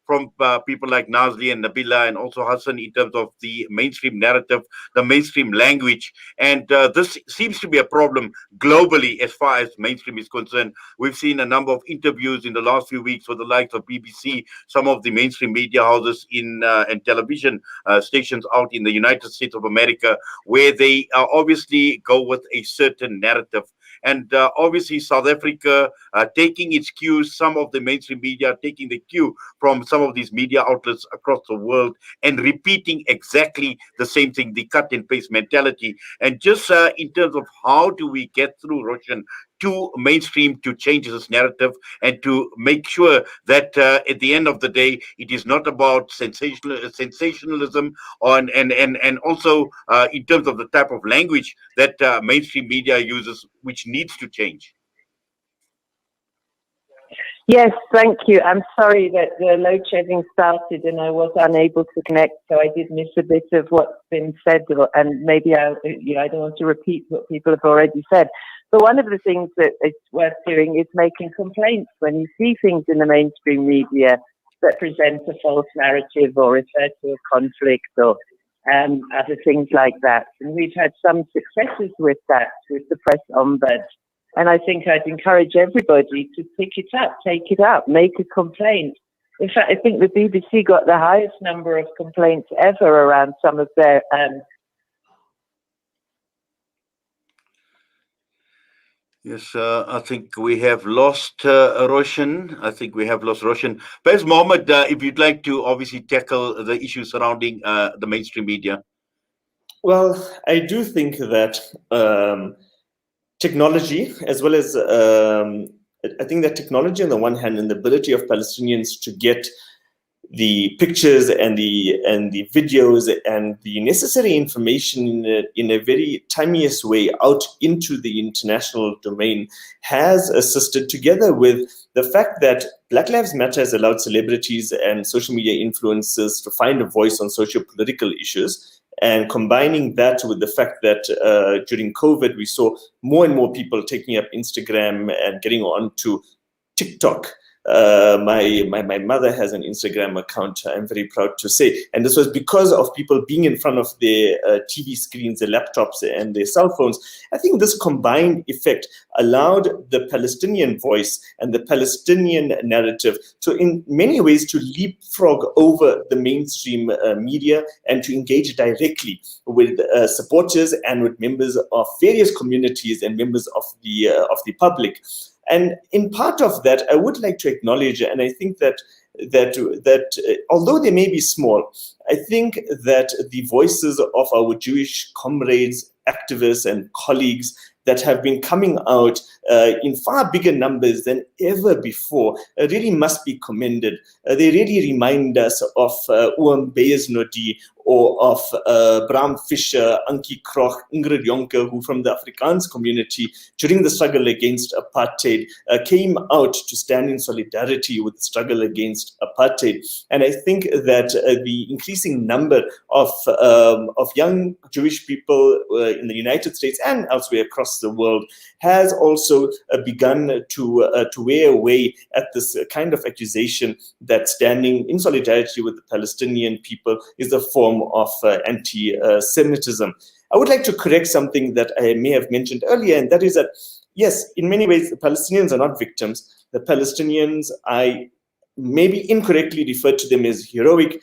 from people like Nazli and Nabila and also Hassan in terms of the mainstream narrative, the mainstream language. And this seems to be a problem globally as far as mainstream is concerned. We've seen a number of interviews in the last few weeks with the likes of BBC, some of the mainstream media houses and television stations out in the United States of America, where they obviously go with a certain narrative. And obviously South Africa taking its cues, some of the mainstream media taking the cue from some of these media outlets across the world and repeating exactly the same thing, the cut and paste mentality. And just in terms of how do we get through, Roshan, to mainstream to change this narrative and to make sure that at the end of the day, it is not about sensationalism and also in terms of the type of language that mainstream media uses, which needs to change. Yes, thank you. I'm sorry that the load shedding started and I was unable to connect, so I did miss a bit of what's been said, and maybe I don't want to repeat what people have already said. But one of the things that it's worth doing is making complaints when you see things in the mainstream media that present a false narrative or refer to a conflict or other things like that. And we've had some successes with that, with the press ombud. And I think I'd encourage everybody to pick it up, take it up, make a complaint. In fact, I think the BBC got the highest number of complaints ever around some of their Yes, I think we have lost Roshan. Perhaps, Mohammed, if you'd like to obviously tackle the issues surrounding the mainstream media. Well, I do think that technology, as well as I think that technology on the one hand and the ability of Palestinians to get the pictures and the videos and the necessary information in a very tiniest way out into the international domain has assisted, together with the fact that Black Lives Matter has allowed celebrities and social media influencers to find a voice on socio-political issues. And combining that with the fact that during COVID, we saw more and more people taking up Instagram and getting on to TikTok My mother has an Instagram account, I'm very proud to say. And this was because of people being in front of their TV screens, their laptops, and their cell phones. I think this combined effect allowed the Palestinian voice and the Palestinian narrative to, in many ways, to leapfrog over the mainstream media and to engage directly with supporters and with members of various communities and members of the public. And in part of that, I would like to acknowledge, and I think that although they may be small, I think that the voices of our Jewish comrades, activists, and colleagues that have been coming out in far bigger numbers than ever before really must be commended. They really remind us of Oom Beyersnodie, or of Bram Fischer, Ankie Kroch, Ingrid Jonker, who from the Afrikaans community during the struggle against apartheid came out to stand in solidarity with the struggle against apartheid. And I think that the increasing number of young Jewish people in the United States and elsewhere across the world has also begun to wear away at this kind of accusation that standing in solidarity with the Palestinian people is a form of anti-Semitism. I would like to correct something that I may have mentioned earlier, and that is that, yes, in many ways, the Palestinians are not victims. The Palestinians, I maybe incorrectly referred to them as heroic,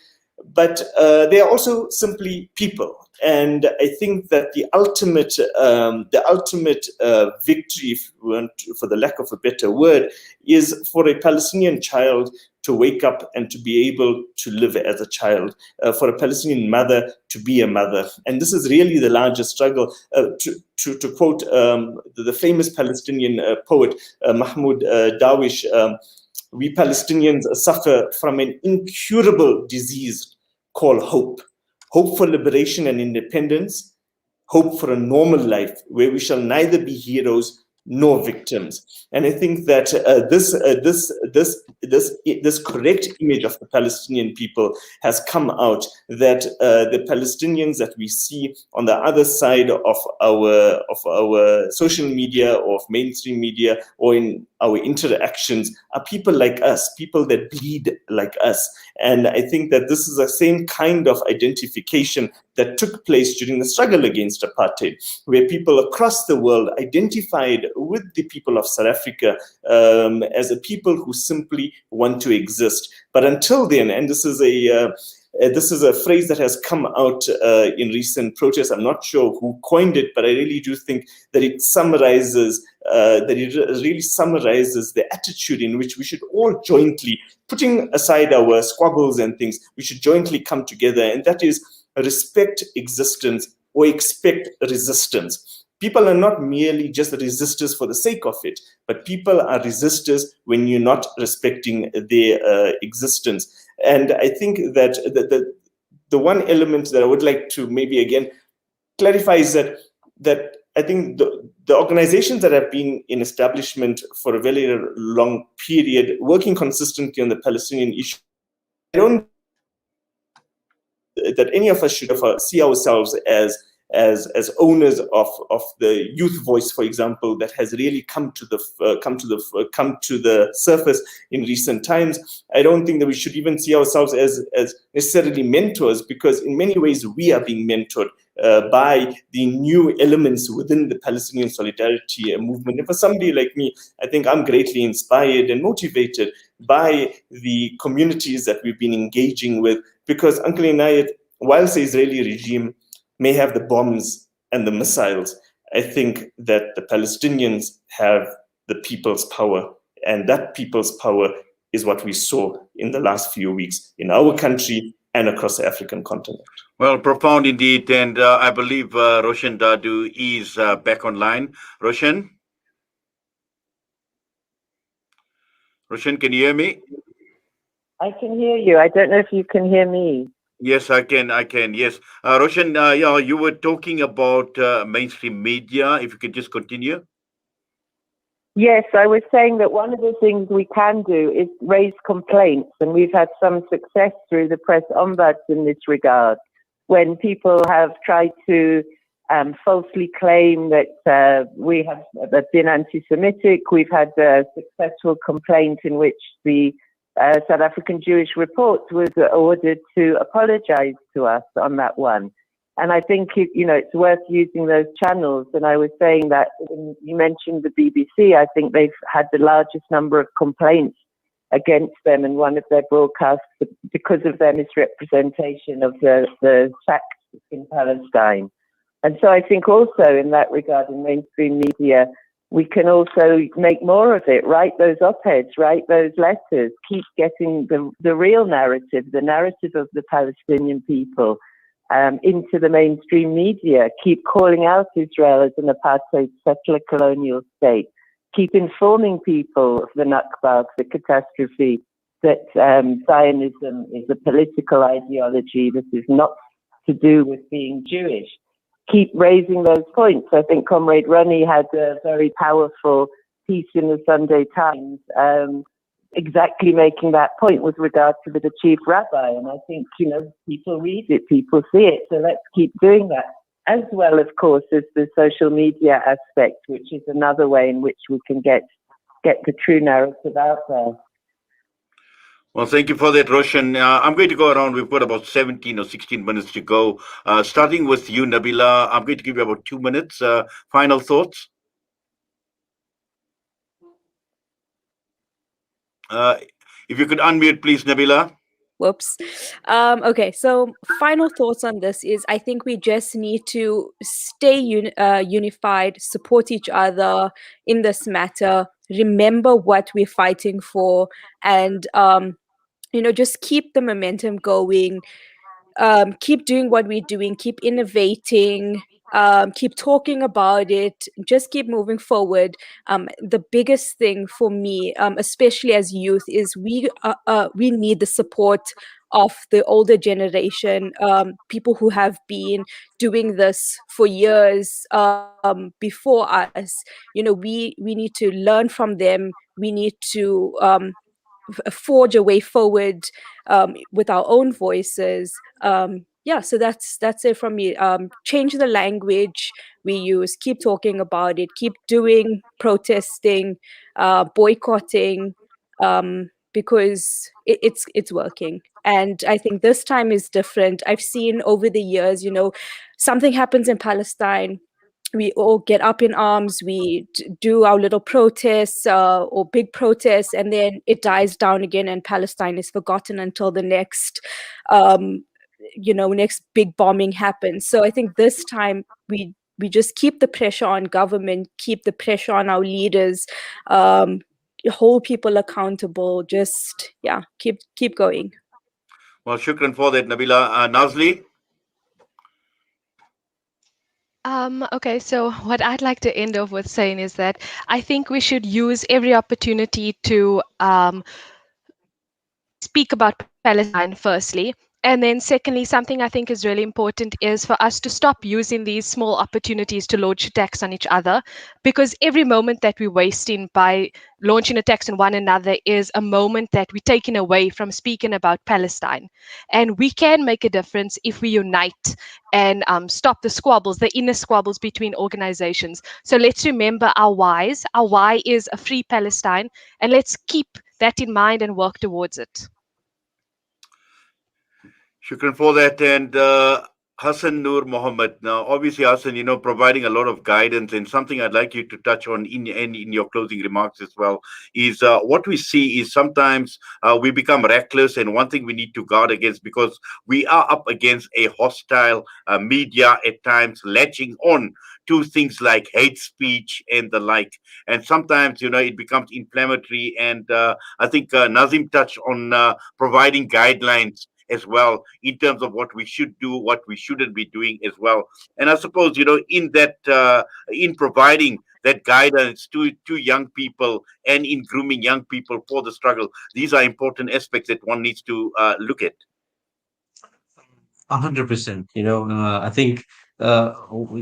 but they are also simply people. And I think that the ultimate victory, for the lack of a better word, is for a Palestinian child to wake up and to be able to live as a child, for a Palestinian mother to be a mother. And this is really the largest struggle. To quote the famous Palestinian poet, Mahmoud Darwish, we Palestinians suffer from an incurable disease called hope. Hope for liberation and independence, hope for a normal life where we shall neither be heroes nor victims. And I think that this correct image of the Palestinian people has come out, that the Palestinians that we see on the other side of our social media or of mainstream media or in our interactions are people like us, people that bleed like us. And I think that this is the same kind of identification that took place during the struggle against apartheid, where people across the world identified with the people of South Africa as a people who simply want to exist. But until then, and this is a phrase that has come out in recent protests. I'm not sure who coined it, but I really do think that it summarizes the attitude in which we should all jointly, putting aside our squabbles and things, we should jointly come together, and that is respect existence or expect resistance. People are not merely just resistors for the sake of it, but people are resistors when you're not respecting their existence. And I think that the one element that I would like to maybe again clarify is that I think the organizations that have been in establishment for a very long period, working consistently on the Palestinian issue, I don't that any of us should see ourselves as owners of the youth voice, for example, that has really come to the surface in recent times. I don't think that we should even see ourselves as necessarily mentors, because in many ways we are being mentored by the new elements within the Palestinian Solidarity movement. And for somebody like me, I think I'm greatly inspired and motivated by the communities that we've been engaging with, because Uncle Inayet, whilst the Israeli regime may have the bombs and the missiles, I think that the Palestinians have the people's power, and that people's power is what we saw in the last few weeks in our country and across the African continent. Well, profound indeed, and I believe Roshan Dadu is back online. Roshan, can you hear me? I can hear you. I don't know if you can hear me. Yes, I can. Yes. Roshan, you were talking about mainstream media. If you could just continue. Yes, I was saying that one of the things we can do is raise complaints, and we've had some success through the press ombuds in this regard, when people have tried to falsely claim that we have been anti-Semitic. We've had a successful complaint in which the South African Jewish Report was ordered to apologize to us on that one. And I think, it's worth using those channels. And I was saying that when you mentioned the BBC, I think they've had the largest number of complaints against them in one of their broadcasts because of their misrepresentation of the facts in Palestine. And so I think also in that regard, in mainstream media, we can also make more of it, write those op-eds, write those letters, keep getting the real narrative, the narrative of the Palestinian people into the mainstream media, keep calling out Israel as an apartheid settler colonial state, keep informing people of the Nakba, the catastrophe, that Zionism is a political ideology. This is not to do with being Jewish. Keep raising those points. I think Comrade Ronnie had a very powerful piece in the Sunday Times exactly making that point with regard to the chief rabbi. And I think, people read it, people see it. So let's keep doing that. As well, of course, as the social media aspect, which is another way in which we can get the true narrative out there. Well, thank you for that, Roshan. I'm going to go around. We've got about 17 or 16 minutes to go. Starting with you, Nabila, I'm going to give you about 2 minutes. Final thoughts? If you could unmute, please, Nabila. Whoops. Okay, so final thoughts on this is I think we just need to stay unified, support each other in this matter, remember what we're fighting for, and just keep the momentum going, keep doing what we're doing, keep innovating, keep talking about it, just keep moving forward. The biggest thing for me, especially as youth, is we need the support of the older generation, people who have been doing this for years before us. We need to learn from them. We need to forge a way forward with our own voices. So that's it from me. Change the language we use, keep talking about it, keep doing protesting, boycotting, because it's working. And I think this time is different. I've seen over the years, something happens in Palestine, we all get up in arms, we do our little protests or big protests, and then it dies down again and Palestine is forgotten until the next next big bombing happens. So I think this time we just keep the pressure on government, keep the pressure on our leaders, hold people accountable, just keep going. Well, shukran for that, Nabila. Nazli? Okay, so what I'd like to end off with saying is that I think we should use every opportunity to speak about Palestine, firstly. And then secondly, something I think is really important is for us to stop using these small opportunities to launch attacks on each other, because every moment that we're wasting by launching attacks on one another is a moment that we're taking away from speaking about Palestine. And we can make a difference if we unite and stop the squabbles, the inner squabbles between organizations. So let's remember our whys. Our why is a free Palestine, and let's keep that in mind and work towards it. Shukran for that. And Hassan, Noor, Muhammed. Now, obviously, Hassan, providing a lot of guidance, and something I'd like you to touch on in your closing remarks as well is what we see is sometimes we become reckless, and one thing we need to guard against, because we are up against a hostile media at times, latching on to things like hate speech and the like. And sometimes, it becomes inflammatory. And I think Naazim touched on providing guidelines as well in terms of what we should do, what we shouldn't be doing as well. And I suppose, in that, in providing that guidance to young people and in grooming young people for the struggle, these are important aspects that one needs to look at. 100%. I think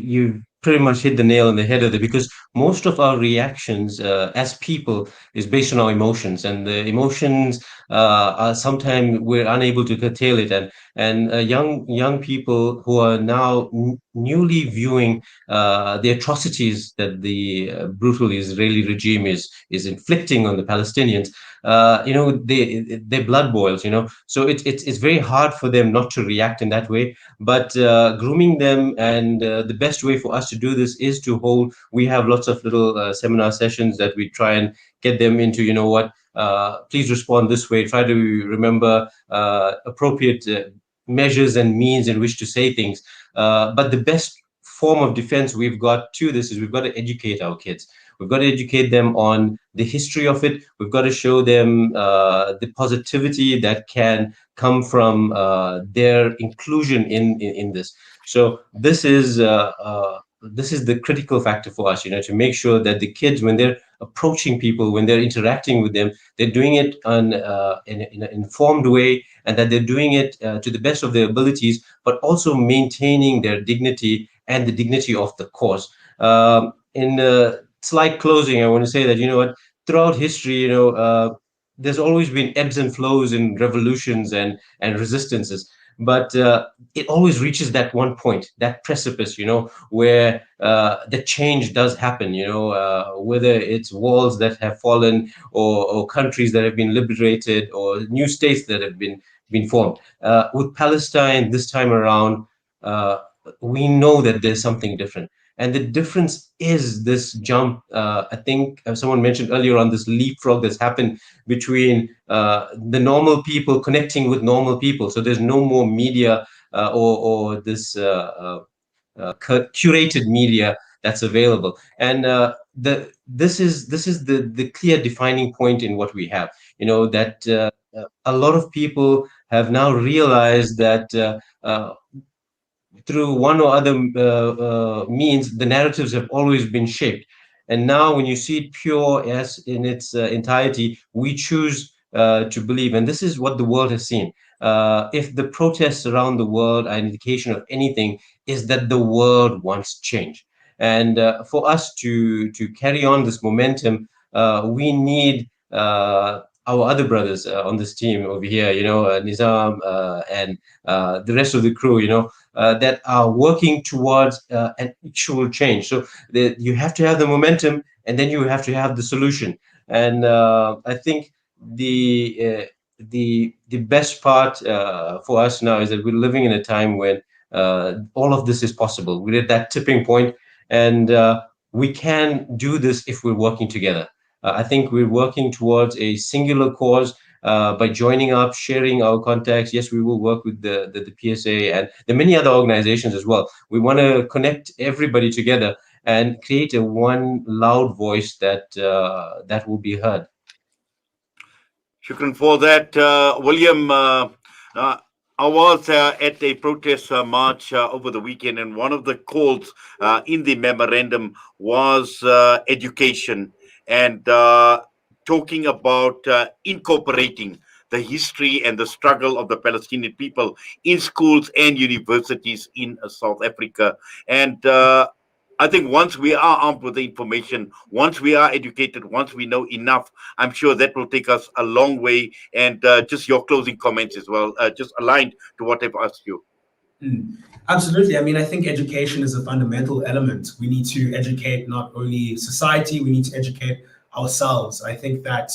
you pretty much hit the nail on the head of it, because most of our reactions as people is based on our emotions, and the emotions are sometimes we're unable to curtail it, and young people who are now newly viewing the atrocities that the brutal Israeli regime is inflicting on the Palestinians. Their blood boils. So it's very hard for them not to react in that way. But grooming them, and the best way for us to do this is to hold. We have lots of little seminar sessions that we try and get them into. Please respond this way. Try to remember appropriate measures and means in which to say things. But the best form of defense we've got to this is we've got to educate our kids. We've got to educate them on the history of it. We've got to show them the positivity that can come from their inclusion in this. So this is the critical factor for us, to make sure that the kids, when they're approaching people, when they're interacting with them, they're doing it in an informed way, and that they're doing it to the best of their abilities, but also maintaining their dignity and the dignity of the cause. In slight closing, I want to say that, throughout history, there's always been ebbs and flows in revolutions and resistances, but it always reaches that one point, that precipice, where the change does happen, whether it's walls that have fallen, or countries that have been liberated, or new states that have been formed. With Palestine this time around, we know that there's something different. And the difference is this jump. I think someone mentioned earlier on this leapfrog that's happened between the normal people connecting with normal people. So there's no more media or this curated media that's available. And this is the clear defining point in what we have. That a lot of people have now realized that through one or other means, the narratives have always been shaped. And now when you see it pure as in its entirety, we choose to believe. And this is what the world has seen. If the protests around the world are an indication of anything, is that the world wants change. And for us to carry on this momentum, we need our other brothers on this team over here, Nizam and the rest of the crew, that are working towards an actual change. So you have to have the momentum, and then you have to have the solution. And I think the best part for us now is that we're living in a time when all of this is possible. We're at that tipping point, and we can do this if we're working together. I think we're working towards a singular cause by joining up, sharing our contacts. Yes, we will work with the PSA and the many other organizations as well. We want to connect everybody together and create a one loud voice that will be heard. Shukran for that, William. I was at a protest march over the weekend, and one of the calls in the memorandum was education, and talking about incorporating the history and the struggle of the Palestinian people in schools and universities in South Africa. And I think once we are armed with the information, once we are educated, once we know enough, I'm sure that will take us a long way. And just your closing comments as well, just aligned to what I've asked you. Absolutely. I mean, I think education is a fundamental element. We need to educate not only society, we need to educate ourselves. I think that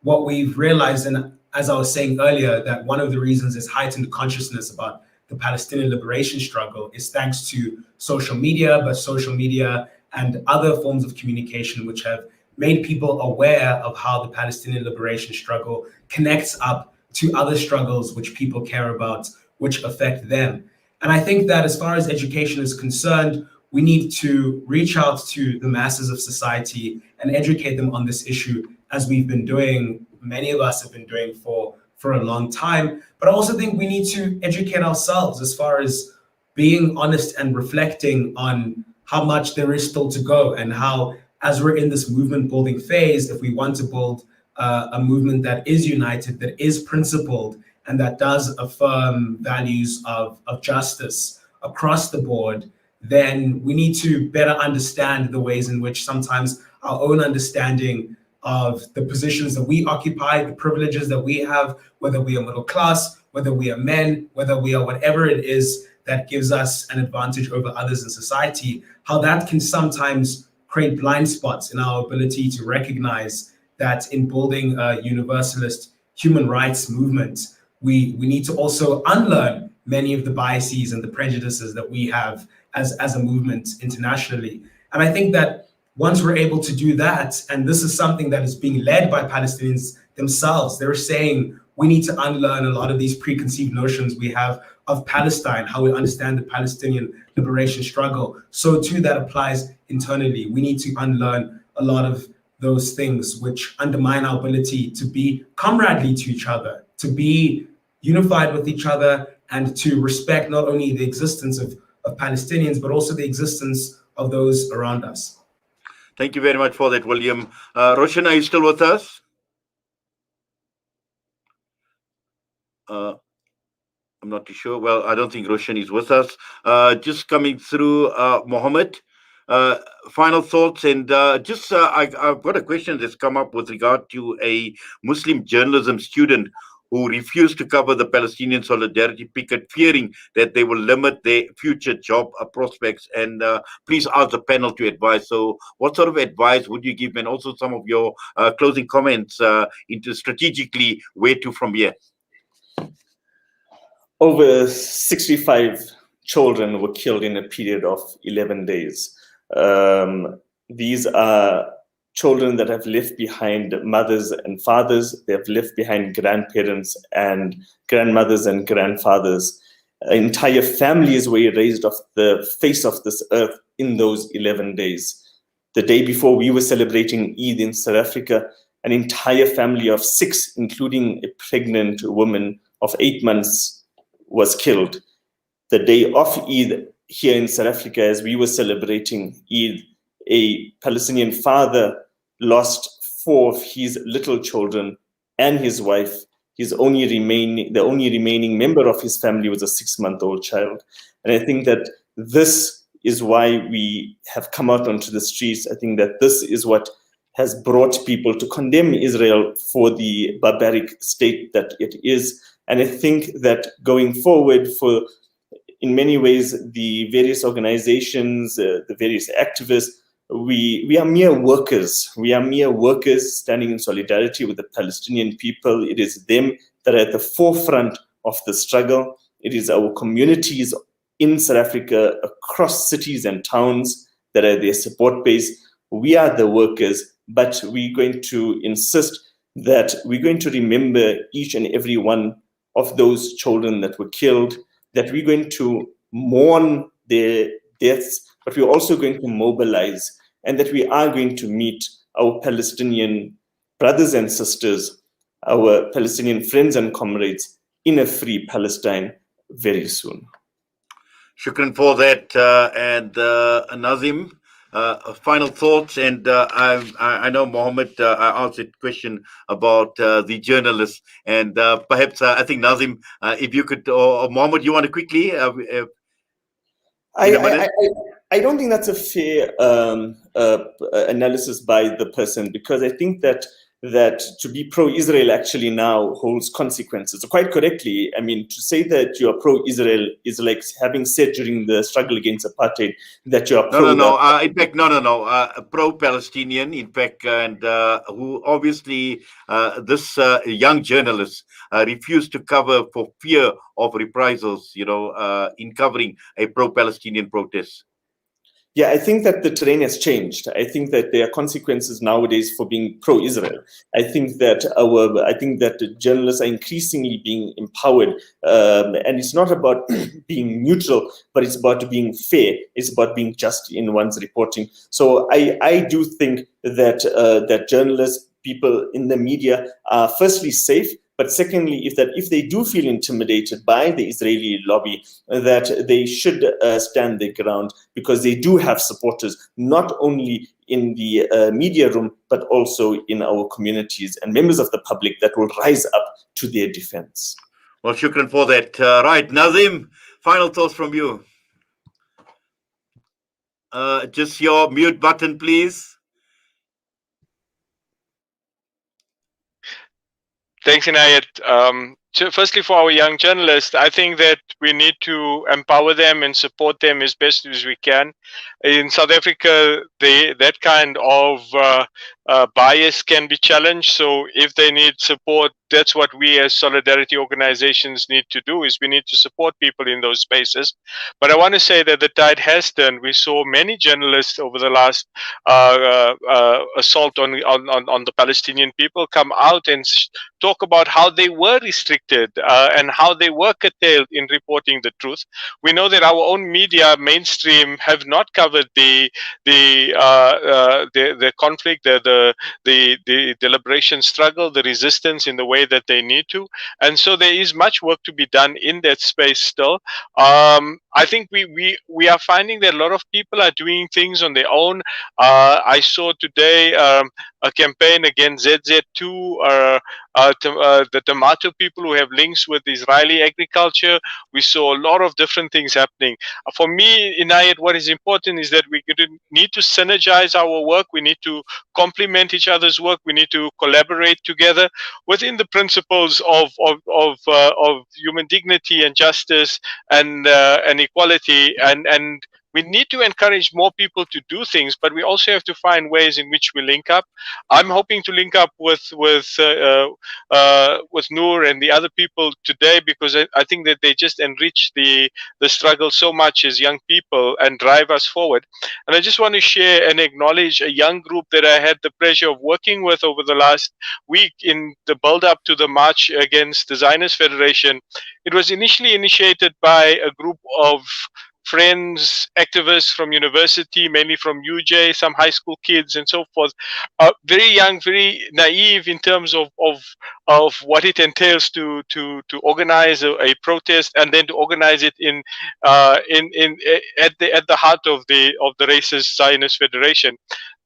what we've realized, and as I was saying earlier, that one of the reasons is heightened consciousness about the Palestinian liberation struggle is thanks to social media, but social media and other forms of communication which have made people aware of how the Palestinian liberation struggle connects up to other struggles which people care about, which affect them. And I think that as far as education is concerned, we need to reach out to the masses of society and educate them on this issue, as we've been doing, many of us have been doing for a long time. But I also think we need to educate ourselves as far as being honest and reflecting on how much there is still to go, and how, as we're in this movement building phase, if we want to build a movement that is united, that is principled, and that does affirm values of justice across the board, then we need to better understand the ways in which sometimes our own understanding of the positions that we occupy, the privileges that we have, whether we are middle class, whether we are men, whether we are whatever it is that gives us an advantage over others in society, how that can sometimes create blind spots in our ability to recognize that in building a universalist human rights movement, we need to also unlearn many of the biases and the prejudices that we have as a movement internationally. And I think that once we're able to do that, and this is something that is being led by Palestinians themselves, they're saying we need to unlearn a lot of these preconceived notions we have of Palestine, how we understand the Palestinian liberation struggle. So too, that applies internally. We need to unlearn a lot of those things which undermine our ability to be comradely to each other, to be unified with each other, and to respect not only the existence of Palestinians, but also the existence of those around us. Thank you very much for that, William. Roshan, are you still with us? I'm not too sure. Well, I don't think Roshan is with us. Just coming through, Muhammed, final thoughts. And I've got a question that's come up with regard to a Muslim journalism student who refused to cover the Palestinian Solidarity picket, fearing that they will limit their future job prospects. And please ask the panel to advise. So what sort of advice would you give? And also some of your closing comments into strategically where to from here. Over 65 children were killed in a period of 11 days. These are children that have left behind mothers and fathers. They have left behind grandparents and grandmothers and grandfathers. Entire families were erased off the face of this earth in those 11 days. The day before we were celebrating Eid in South Africa, an entire family of 6, including a pregnant woman of 8 months, was killed. The day of Eid here in South Africa, as we were celebrating Eid, a Palestinian father lost 4 of his little children and his wife. The only remaining member of his family was a 6-month-old child. And I think that this is why we have come out onto the streets. I think that this is what has brought people to condemn Israel for the barbaric state that it is. And I think that going forward, in many ways, the various organizations, the various activists, we are mere workers. We are mere workers standing in solidarity with the Palestinian people. It is them that are at the forefront of the struggle. It is our communities in South Africa, across cities and towns, that are their support base. We are the workers, but we're going to insist that we're going to remember each and every one of those children that were killed, that we're going to mourn their deaths, but we're also going to mobilize, and that we are going to meet our Palestinian brothers and sisters, our Palestinian friends and comrades in a free Palestine very soon. Shukran for that. And Naazim, final thoughts. And I know Muhammad, I asked a question about the journalists, and perhaps I think Naazim, if you could, or Muhammad, you want to quickly? I don't think that's a fair analysis by the person, because I think that to be pro-Israel actually now holds consequences. So quite correctly, I mean, to say that you are pro-Israel is like having said during the struggle against apartheid that you are in fact, pro-Palestinian, in fact, and who obviously this young journalist refused to cover for fear of reprisals, in covering a pro-Palestinian protest. Yeah, I think that the terrain has changed. I think that there are consequences nowadays for being pro-Israel. I think that the journalists are increasingly being empowered, and it's not about being neutral, but it's about being fair. It's about being just in one's reporting. So I do think that that journalists, people in the media, are firstly safe. But secondly, if they do feel intimidated by the Israeli lobby, that they should stand their ground, because they do have supporters, not only in the media room, but also in our communities and members of the public that will rise up to their defense. Well, shukran for that. Right, Naazim, final thoughts from you. Just your mute button, please. Thanks, Inayet. Firstly, for our young journalists, I think that we need to empower them and support them as best as we can. In South Africa, that kind of bias can be challenged. So if they need support, that's what we as solidarity organizations need to do, is we need to support people in those spaces. But I want to say that the tide has turned. We saw many journalists over the last assault on the Palestinian people come out and talk about how they were restricted and how they were curtailed in reporting the truth. We know that our own media mainstream have not covered the conflict, the liberation struggle, the resistance in the way that they need to, and so there is much work to be done in that space still. I think we are finding that a lot of people are doing things on their own. I saw today a campaign against ZZ2, the tomato people who have links with Israeli agriculture. We saw a lot of different things happening. For me, Inayet, what is important is that we need to synergize our work. We need to complement each other's work. We need to collaborate together within the principles of human dignity and justice and equality, and we need to encourage more people to do things, but we also have to find ways in which we link up. I'm hoping to link up with Noor and the other people today, because I think that they just enrich the struggle so much as young people and drive us forward. And I just want to share and acknowledge a young group that I had the pleasure of working with over the last week in the build-up to the march against the Zionist Federation. It was initially initiated by a group of friends, activists from university, mainly from UJ, some high school kids and so forth. Very young, very naive in terms of what it entails to organize a protest and then to organize it at the heart of the racist Zionist Federation.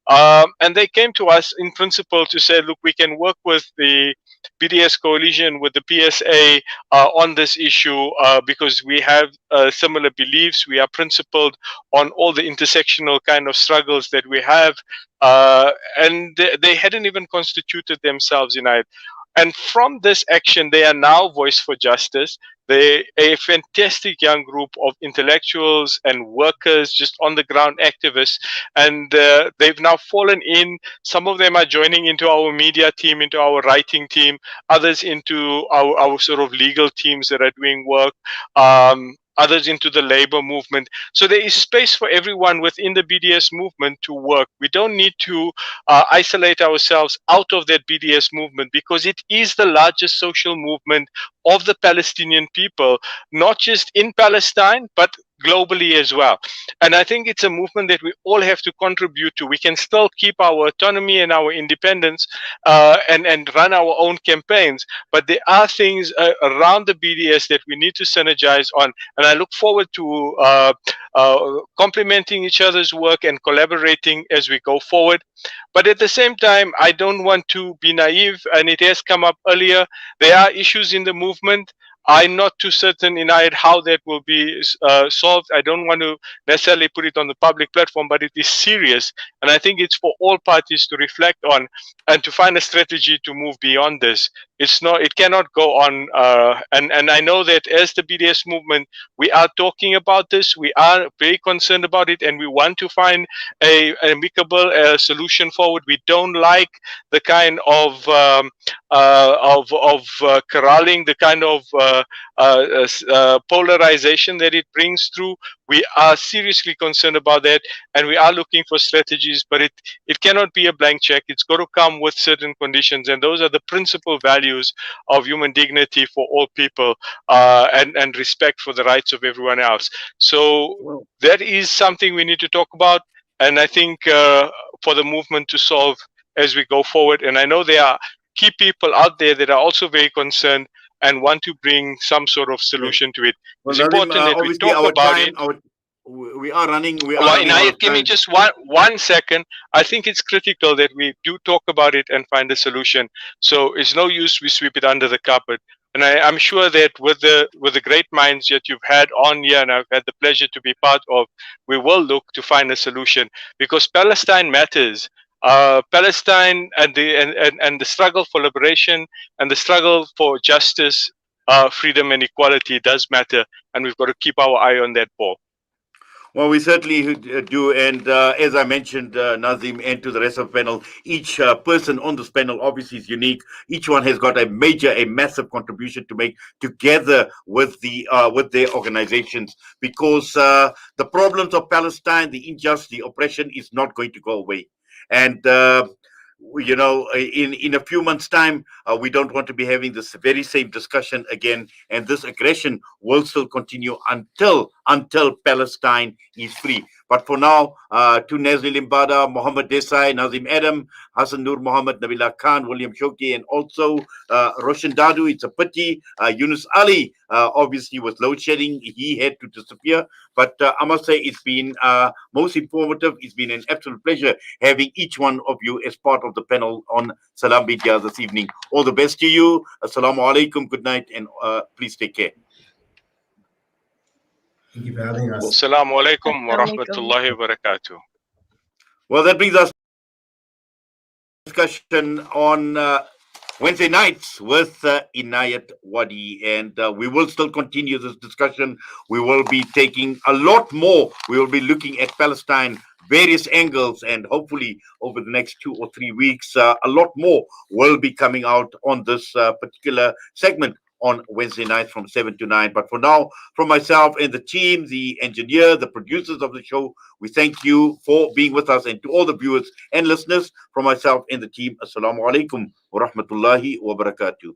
And they came to us in principle to say, look, we can work with the BDS coalition, with the PSA on this issue because we have similar beliefs. We are principled on all the intersectional kind of struggles that we have. And they hadn't even constituted themselves in it. And from this action, they are now Voice for Justice. They're a fantastic young group of intellectuals and workers, just on the ground activists. And they've now fallen in. Some of them are joining into our media team, into our writing team, others into our sort of legal teams that are doing work. Others into the labor movement. So there is space for everyone within the BDS movement to work. We don't need to isolate ourselves out of that BDS movement, because it is the largest social movement of the Palestinian people, not just in Palestine, but globally as well. And I think it's a movement that we all have to contribute to. We can still keep our autonomy and our independence and run our own campaigns, but there are things around the BDS that we need to synergize on. And I look forward to complementing each other's work and collaborating as we go forward. But at the same time, I don't want to be naive, and it has come up earlier. There are issues in the movement. I'm not too certain, Inayet, how that will be solved. I don't want to necessarily put it on the public platform, but it is serious. And I think it's for all parties to reflect on and to find a strategy to move beyond this. It cannot go on. And I know that as the BDS movement, we are talking about this. We are very concerned about it, and we want to find an amicable solution forward. We don't like the kind of corralling, the kind of polarization that it brings through. We are seriously concerned about that, and we are looking for strategies, but it cannot be a blank check. It's got to come with certain conditions, and those are the principal values of human dignity for all people and respect for the rights of everyone else. So that is something we need to talk about, and I think for the movement to solve as we go forward. And I know there are key people out there that are also very concerned and want to bring some sort of solution to it. It's important that we talk about it. We are running. Inayet, give me just one second. I think it's critical that we do talk about it and find a solution. So it's no use we sweep it under the carpet. And I'm sure that with the great minds that you've had on here, and I've had the pleasure to be part of, we will look to find a solution, because Palestine matters. Palestine and the struggle for liberation and the struggle for justice, freedom and equality does matter, and we've got to keep our eye on that ball. Well, we certainly do. And as I mentioned, Naazim, and to the rest of the panel, each person on this panel obviously is unique. Each one has got a massive contribution to make together with their organizations, because the problems of Palestine, the injustice, the oppression is not going to go away. And in a few months' time, we don't want to be having this very same discussion again, and this aggression will still continue until Palestine is free. But for now, to Nazli Limbada, Muhammad Desai, Nazim Adam, Hassan, Noor Muhammad, Nabila Khan, William Shoki, and also Roshan Dadu. It's a pity. Yunus Ali obviously was load shedding. He had to disappear. But I must say it's been most informative. It's been an absolute pleasure having each one of you as part of the panel on Salam Media this evening. All the best to you. Assalamu alaikum. Good night, and please take care. Thank you for having us. Assalamu alaikum wa rahmatullahi wa barakatuh. Well, that brings us to discussion on Wednesday nights with Inayet Wadee, and we will still continue this discussion. We will be taking a lot more. We will be looking at Palestine, various angles, and hopefully over the next 2 or 3 weeks, a lot more will be coming out on this particular segment on Wednesday night from 7 to 9. But for now, from myself and the team, the engineer, the producers of the show, we thank you for being with us, and to all the viewers and listeners, from myself and the team, Assalamu alaikum wa rahmatullahi wa barakatuh.